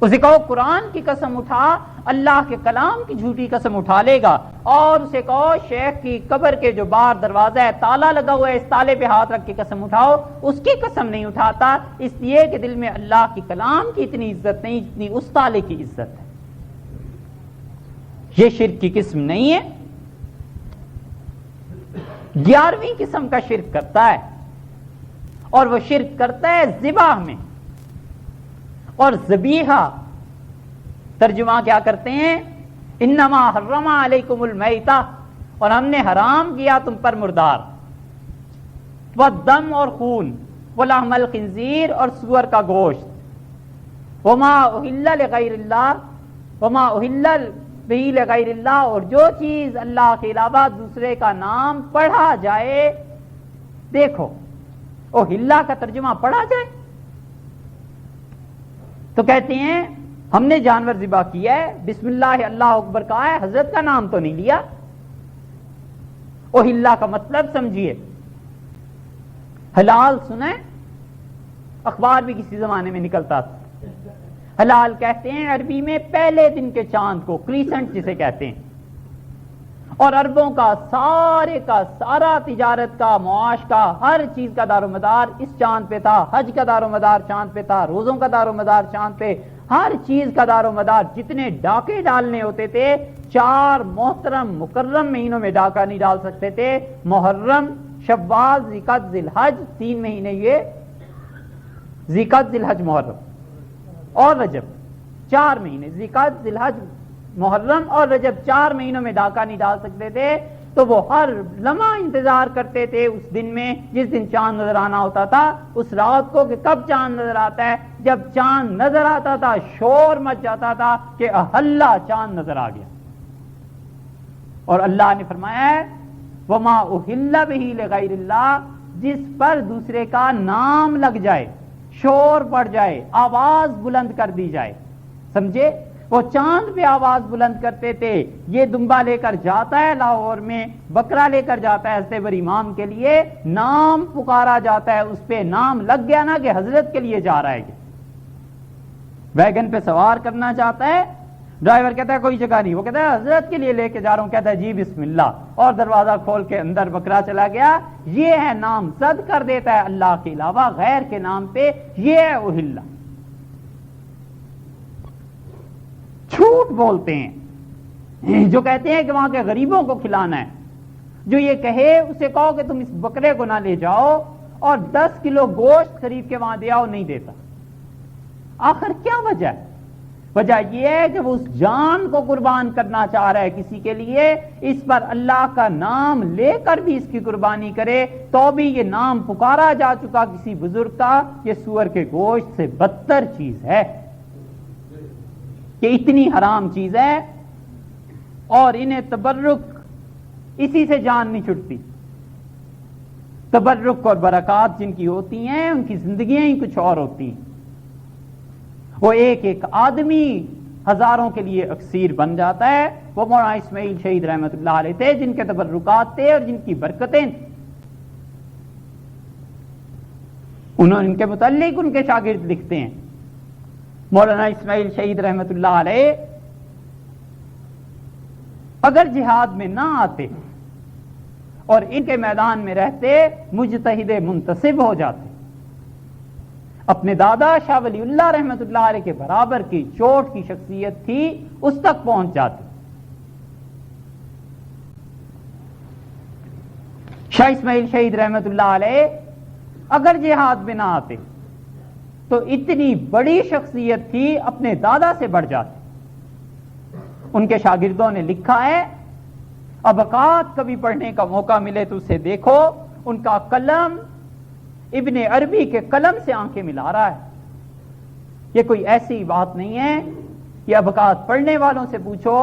اسے کہو قرآن کی قسم اٹھا، اللہ کے کلام کی جھوٹی قسم اٹھا لے گا، اور اسے کہو شیخ کی قبر کے جو باہر دروازہ ہے تالا لگا ہوا ہے، اس تالے پہ ہاتھ رکھ کے قسم اٹھاؤ، اس کی قسم نہیں اٹھاتا، اس لیے کہ دل میں اللہ کی کلام کی اتنی عزت نہیں جتنی اس تالے کی عزت ہے۔ یہ شرک کی قسم نہیں ہے۔ 11ویں قسم کا شرک کرتا ہے، اور وہ شرک کرتا ہے ذبح میں، اور ذبیحہ ترجمہ کیا کرتے ہیں؟ انما حرم علیکم المیتہ، اور ہم نے حرام کیا تم پر مردار، والدم اور خون، ولحم الخنزیر اور سور کا گوشت، وما اہل لغیر اللہ، وما اہل بہ لغیر اللہ، اور جو چیز اللہ کے علاوہ دوسرے کا نام پڑھا جائے۔ دیکھو اہل کا ترجمہ پڑھا جائے تو کہتے ہیں ہم نے جانور ذبح کیا ہے، بسم اللہ اللہ اکبر کہا ہے، حضرت کا نام تو نہیں لیا۔ اہل کا مطلب سمجھیے، حلال سنیں، اخبار بھی کسی زمانے میں نکلتا تھا۔ حلال کہتے ہیں عربی میں پہلے دن کے چاند کو، کریسنٹ جسے کہتے ہیں، اور عربوں کا سارا تجارت کا، معاش کا، ہر چیز کا دار و مدار اس چاند پہ تھا۔ حج کا دار و مدار چاند پہ تھا، روزوں کا دار و مدار چاند پہ، ہر چیز کا دار و مدار۔ جتنے ڈاکے ڈالنے ہوتے تھے، 4 محترم مکرم مہینوں میں ڈاکہ نہیں ڈال سکتے تھے، محرم، شوال، ذی-القعدہ، ذی-الحج، 3 مہینے یہ، ذی-القعدہ، ذی-الحج، محرم اور رجب، 4 مہینے، ذی-القعدہ، ذی-الحج، محرم اور رجب، 4 مہینوں میں ڈاکہ نہیں ڈال سکتے تھے، تو وہ ہر لمحہ انتظار کرتے تھے اس دن میں جس دن چاند نظر آنا ہوتا تھا، اس رات کو کہ کب چاند نظر آتا ہے۔ جب چاند نظر آتا تھا شور مچ جاتا تھا کہ اللہ چاند نظر آ گیا، اور اللہ نے فرمایا ہے وما اہل بہ لغیر اللہ، جس پر دوسرے کا نام لگ جائے، شور پڑ جائے، آواز بلند کر دی جائے۔ سمجھے؟ وہ چاند پہ آواز بلند کرتے تھے۔ یہ دمبا لے کر جاتا ہے لاہور میں، بکرا لے کر جاتا ہے حضرت بر امام کے لیے، نام پکارا جاتا ہے، اس پہ نام لگ گیا نا کہ حضرت کے لیے جا رہا ہے۔ ویگن پہ سوار کرنا چاہتا ہے، ڈرائیور کہتا ہے کوئی جگہ نہیں، وہ کہتا ہے حضرت کے لیے لے کے جا رہا ہوں، کہتا ہے جی بسم اللہ، اور دروازہ کھول کے اندر بکرا چلا گیا۔ یہ ہے نام زد کر دیتا ہے اللہ کے علاوہ غیر کے نام پہ، یہ ہے اہل۔ جھوٹ بولتے ہیں جو کہتے ہیں کہ وہاں کے غریبوں کو کھلانا ہے، جو یہ کہے اسے کہو کہ تم اس بکرے کو نہ لے جاؤ اور 10 کلو گوشت خرید کے وہاں دے آؤ، نہیں دیتا۔ آخر کیا وجہ ہے؟ وجہ یہ ہے کہ وہ اس جان کو قربان کرنا چاہ رہا ہے کسی کے لیے، اس پر اللہ کا نام لے کر بھی اس کی قربانی کرے تو بھی یہ نام پکارا جا چکا کسی بزرگ کا، یہ سور کے گوشت سے بدتر چیز ہے، کہ اتنی حرام چیز ہے، اور انہیں تبرک اسی سے جان نہیں چھٹتی۔ تبرک اور برکات جن کی ہوتی ہیں ان کی زندگیاں ہی کچھ اور ہوتی ہیں۔ وہ ایک آدمی ہزاروں کے لیے اکسیر بن جاتا ہے۔ وہ مولانا اسماعیل شہید رحمت اللہ علیہ تھے جن کے تبرکات تھے اور جن کی برکتیں، ان کے متعلق ان کے شاگرد لکھتے ہیں، مولانا اسماعیل شہید رحمت اللہ علیہ اگر جہاد میں نہ آتے اور ان کے میدان میں رہتے، مجتہد منتصب ہو جاتے، اپنے دادا شاہ ولی اللہ رحمت اللہ علیہ کے برابر کی چوٹ کی شخصیت تھی، اس تک پہنچ جاتے۔ شاہ اسماعیل شہید رحمت اللہ علیہ اگر جہاد میں نہ آتے تو اتنی بڑی شخصیت تھی، اپنے دادا سے بڑھ جاتے۔ ان کے شاگردوں نے لکھا ہے، ابقات کبھی پڑھنے کا موقع ملے تو اسے دیکھو، ان کا قلم ابن عربی کے قلم سے آنکھیں ملا رہا ہے۔ یہ کوئی ایسی بات نہیں ہے کہ ابقات پڑھنے والوں سے پوچھو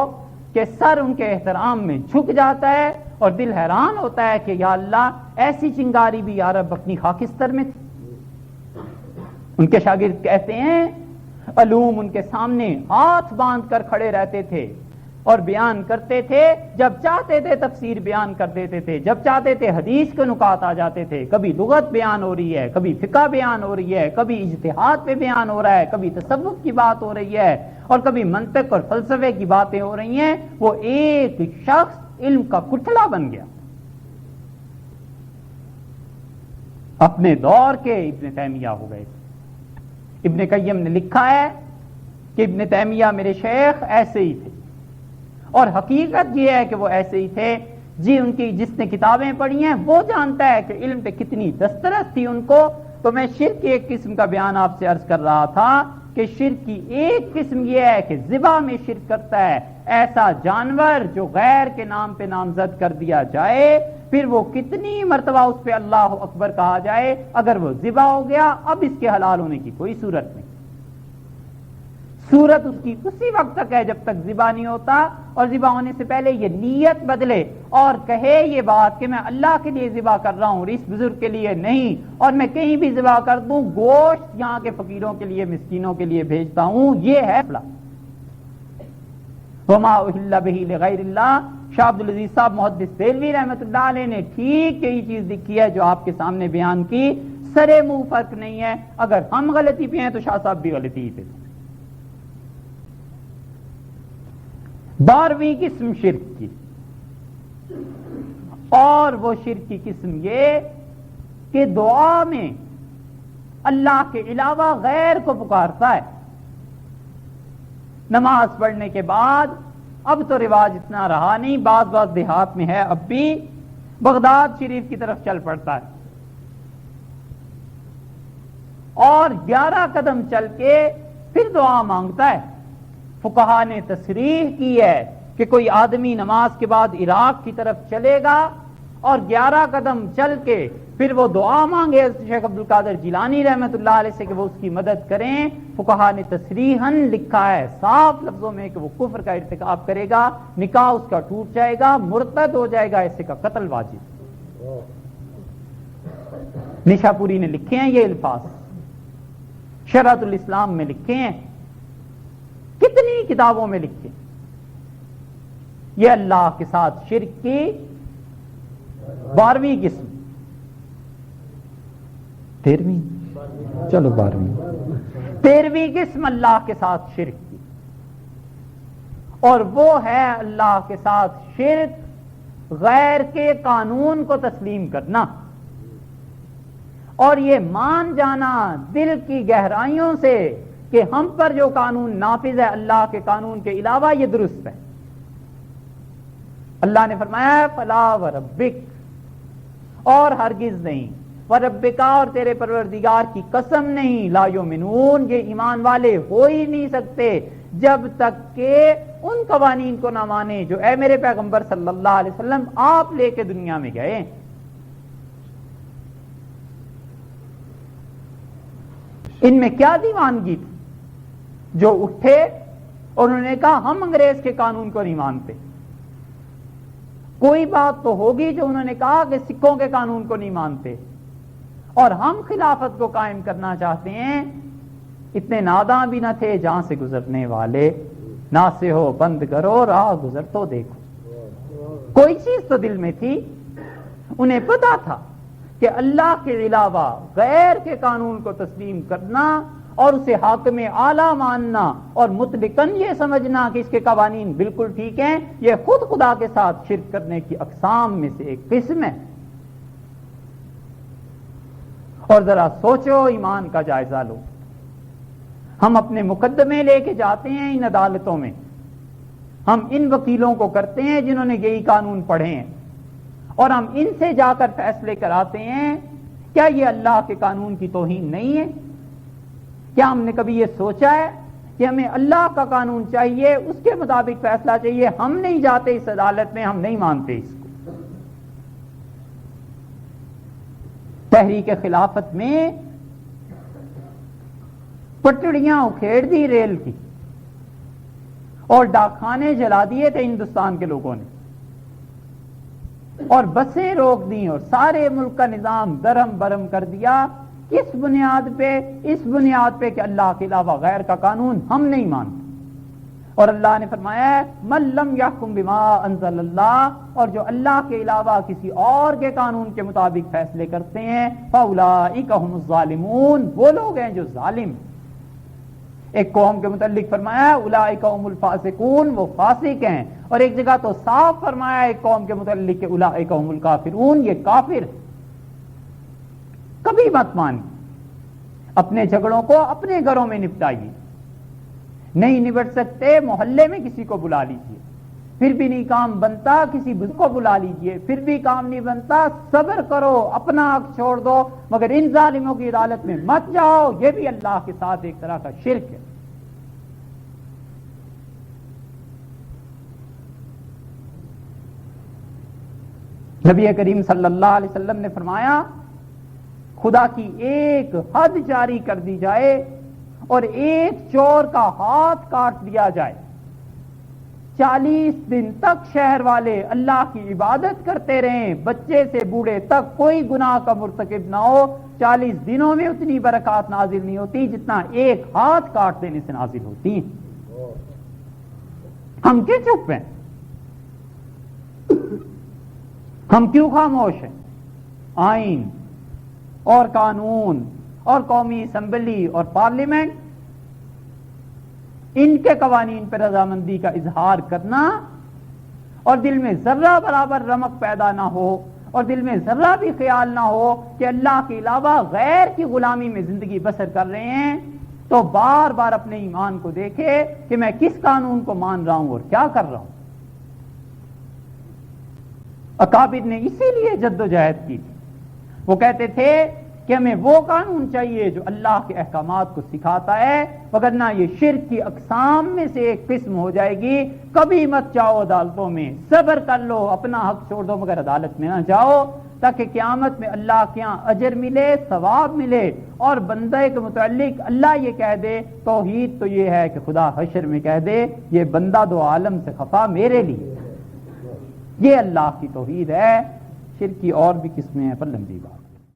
کہ سر ان کے احترام میں جھک جاتا ہے اور دل حیران ہوتا ہے کہ یا اللہ ایسی چنگاری بھی یا رب اپنی خاکستر میں تھی۔ ان کے شاگرد کہتے ہیں علوم ان کے سامنے ہاتھ باندھ کر کھڑے رہتے تھے، اور بیان کرتے تھے، جب چاہتے تھے تفسیر بیان کر دیتے تھے، جب چاہتے تھے حدیث کے نکات آ جاتے تھے، کبھی لغت بیان ہو رہی ہے، کبھی فقہ بیان ہو رہی ہے، کبھی اجتہاد پہ بیان ہو رہا ہے، کبھی تصوف کی بات ہو رہی ہے، اور کبھی منطق اور فلسفے کی باتیں ہو رہی ہیں، وہ ایک شخص علم کا کٹھلا بن گیا۔ اپنے دور کے ابن تیمیہ ہو گئے تھے۔ ابن قیم نے لکھا ہے کہ ابن تیمیہ میرے شیخ ایسے ہی تھے، اور حقیقت یہ ہے کہ وہ ایسے ہی تھے جی۔ ان کی جس نے کتابیں پڑھی ہیں وہ جانتا ہے کہ علم پہ کتنی دسترس تھی ان کو۔ تو میں شرک کی ایک قسم کا بیان آپ سے عرض کر رہا تھا کہ شرک کی ایک قسم یہ ہے کہ ذبح میں شرک کرتا ہے، ایسا جانور جو غیر کے نام پہ نامزد کر دیا جائے، پھر وہ کتنی مرتبہ اس پہ اللہ اکبر کہا جائے، اگر وہ ذبح ہو گیا اب اس کے حلال ہونے کی کوئی صورت نہیں۔ صورت اس کی اسی وقت تک ہے جب تک ذبح نہیں ہوتا، اور ذبح ہونے سے پہلے یہ نیت بدلے اور کہے یہ بات کہ میں اللہ کے لیے ذبح کر رہا ہوں اور اس بزرگ کے لیے نہیں، اور میں کہیں بھی ذبح کر دوں گوشت یہاں کے فقیروں کے لیے مسکینوں کے لیے بھیجتا ہوں، یہ ہے وما اہل بہ لغیر اللہ۔ شاہ عبد العزیز صاحب محدث دہلوی رحمۃ اللہ علیہ نے ٹھیک یہی چیز لکھی ہے جو آپ کے سامنے بیان کی، سرے منہ فرق نہیں ہے۔ اگر ہم غلطی پہ ہیں تو شاہ صاحب بھی غلطی پہ۔ 12ویں قسم شرک کی، اور وہ شرک کی قسم یہ کہ دعا میں اللہ کے علاوہ غیر کو پکارتا ہے۔ نماز پڑھنے کے بعد اب تو رواج اتنا رہا نہیں، بعض دیہات میں ہے اب بھی، بغداد شریف کی طرف چل پڑتا ہے اور 11 قدم چل کے پھر دعا مانگتا ہے۔ فقہا نے تصریح کی ہے کہ کوئی آدمی نماز کے بعد عراق کی طرف چلے گا اور 11 قدم چل کے پھر وہ دعا مانگے شیخ عبد القادر جیلانی رحمۃ اللہ علیہ سے کہ وہ اس کی مدد کریں، فقہا نے تصریحاً لکھا ہے صاف لفظوں میں کہ وہ کفر کا ارتکاب کرے گا، نکاح اس کا ٹوٹ جائے گا، مرتد ہو جائے گا، ایسے کا قتل واجب۔ نشا پوری نے لکھے ہیں یہ الفاظ، شرعۃ الاسلام میں لکھے ہیں، کتنی کتابوں میں لکھے۔ یہ اللہ کے ساتھ شرک کی 12ویں قسم، 13ویں، چلو 13ویں قسم اللہ کے ساتھ شرک کی، اور وہ ہے اللہ کے ساتھ شرک غیر کے قانون کو تسلیم کرنا، اور یہ مان جانا دل کی گہرائیوں سے کہ ہم پر جو قانون نافذ ہے اللہ کے قانون کے علاوہ یہ درست ہے۔ اللہ نے فرمایا فلا وربک، اور ہرگز نہیں، وربکا، اور تیرے پروردگار کی قسم نہیں، لا یؤمنون، یہ ایمان والے ہو ہی نہیں سکتے جب تک کہ ان قوانین کو نہ مانے جو اے میرے پیغمبر صلی اللہ علیہ وسلم آپ لے کے دنیا میں گئے۔ ان میں کیا دیوانگی تھی جو اٹھے اور انہوں نے کہا ہم انگریز کے قانون کو نہیں مانتے۔ کوئی بات تو ہوگی جو انہوں نے کہا کہ سکھوں کے قانون کو نہیں مانتے اور ہم خلافت کو قائم کرنا چاہتے ہیں۔ اتنے ناداں بھی نہ تھے جہاں سے گزرنے والے، نہ سے ہو بند کرو راہ گزر تو دیکھو۔ کوئی چیز تو دل میں تھی، انہیں پتا تھا کہ اللہ کے علاوہ غیر کے قانون کو تسلیم کرنا اور اسے حاکم اعلیٰ ماننا اور مطلقاً یہ سمجھنا کہ اس کے قوانین بالکل ٹھیک ہیں، یہ خود خدا کے ساتھ شرک کرنے کی اقسام میں سے ایک قسم ہے۔ اور ذرا سوچو، ایمان کا جائزہ لو۔ ہم اپنے مقدمے لے کے جاتے ہیں ان عدالتوں میں، ہم ان وکیلوں کو کرتے ہیں جنہوں نے یہی قانون پڑھے ہیں، اور ہم ان سے جا کر فیصلے کراتے ہیں۔ کیا یہ اللہ کے قانون کی توہین نہیں ہے؟ کیا ہم نے کبھی یہ سوچا ہے کہ ہمیں اللہ کا قانون چاہیے، اس کے مطابق فیصلہ چاہیے؟ ہم نہیں جاتے اس عدالت میں، ہم نہیں مانتے اس کو۔ تحریک خلافت میں پٹڑیاں اکھیڑ دی ریل کی اور ڈاکخانے جلا دیے تھے ہندوستان کے لوگوں نے، اور بسیں روک دیں اور سارے ملک کا نظام درہم برہم کر دیا۔ کس بنیاد پہ؟ اس بنیاد پہ کہ اللہ کے علاوہ غیر کا قانون ہم نہیں مانتے۔ اور اللہ نے فرمایا ہے من لم یحکم بما انزل اللہ، اور جو اللہ کے علاوہ کسی اور کے قانون کے مطابق فیصلے کرتے ہیں فاولئک هم الظالمون، وہ لوگ ہیں جو ظالم۔ ایک قوم کے متعلق فرمایا اولئک هم الفاسقون، وہ فاسق ہیں، اور ایک جگہ تو صاف فرمایا ایک قوم کے متعلق کہ اولئک هم الکافرون، یہ کافر۔ کبھی مت مانی، اپنے جھگڑوں کو اپنے گھروں میں نپٹائیے، نہیں نبٹ سکتے محلے میں کسی کو بلا لیجئے، پھر بھی نہیں کام بنتا کسی بزرگ کو بلا لیجئے، پھر بھی کام نہیں بنتا صبر کرو، اپنا حق چھوڑ دو، مگر ان ظالموں کی عدالت میں مت جاؤ، یہ بھی اللہ کے ساتھ ایک طرح کا شرک ہے۔ نبی کریم صلی اللہ علیہ وسلم نے فرمایا خدا کی ایک حد جاری کر دی جائے اور ایک چور کا ہاتھ کاٹ دیا جائے، 40 دن تک شہر والے اللہ کی عبادت کرتے رہیں، بچے سے بوڑھے تک کوئی گناہ کا مرتکب نہ ہو، 40 دنوں میں اتنی برکات نازل نہیں ہوتی جتنا ایک ہاتھ کاٹ دینے سے نازل ہوتی ہیں۔ ہم کیوں چپ ہیں؟ ہم کیوں خاموش ہیں؟ آئین اور قانون اور قومی اسمبلی اور پارلیمنٹ، ان کے قوانین پر رضامندی کا اظہار کرنا اور دل میں ذرہ برابر رمق پیدا نہ ہو اور دل میں ذرہ بھی خیال نہ ہو کہ اللہ کے علاوہ غیر کی غلامی میں زندگی بسر کر رہے ہیں، تو بار بار اپنے ایمان کو دیکھے کہ میں کس قانون کو مان رہا ہوں اور کیا کر رہا ہوں۔ اکابر نے اسی لیے جد و جہد کی تھی، وہ کہتے تھے کہ ہمیں وہ قانون چاہیے جو اللہ کے احکامات کو سکھاتا ہے، وگرنہ یہ شرک کی اقسام میں سے ایک قسم ہو جائے گی۔ کبھی مت جاؤ عدالتوں میں، صبر کر لو، اپنا حق چھوڑ دو، مگر عدالت میں نہ جاؤ، تاکہ قیامت میں اللہ کے یہاں اجر ملے، ثواب ملے، اور بندے کے متعلق اللہ یہ کہہ دے، توحید تو یہ ہے کہ خدا حشر میں کہہ دے یہ بندہ دو عالم سے خفا میرے لیے۔ یہ اللہ کی توحید ہے، شرک کی اور بھی قسمیں ہیں پر لمبی بات۔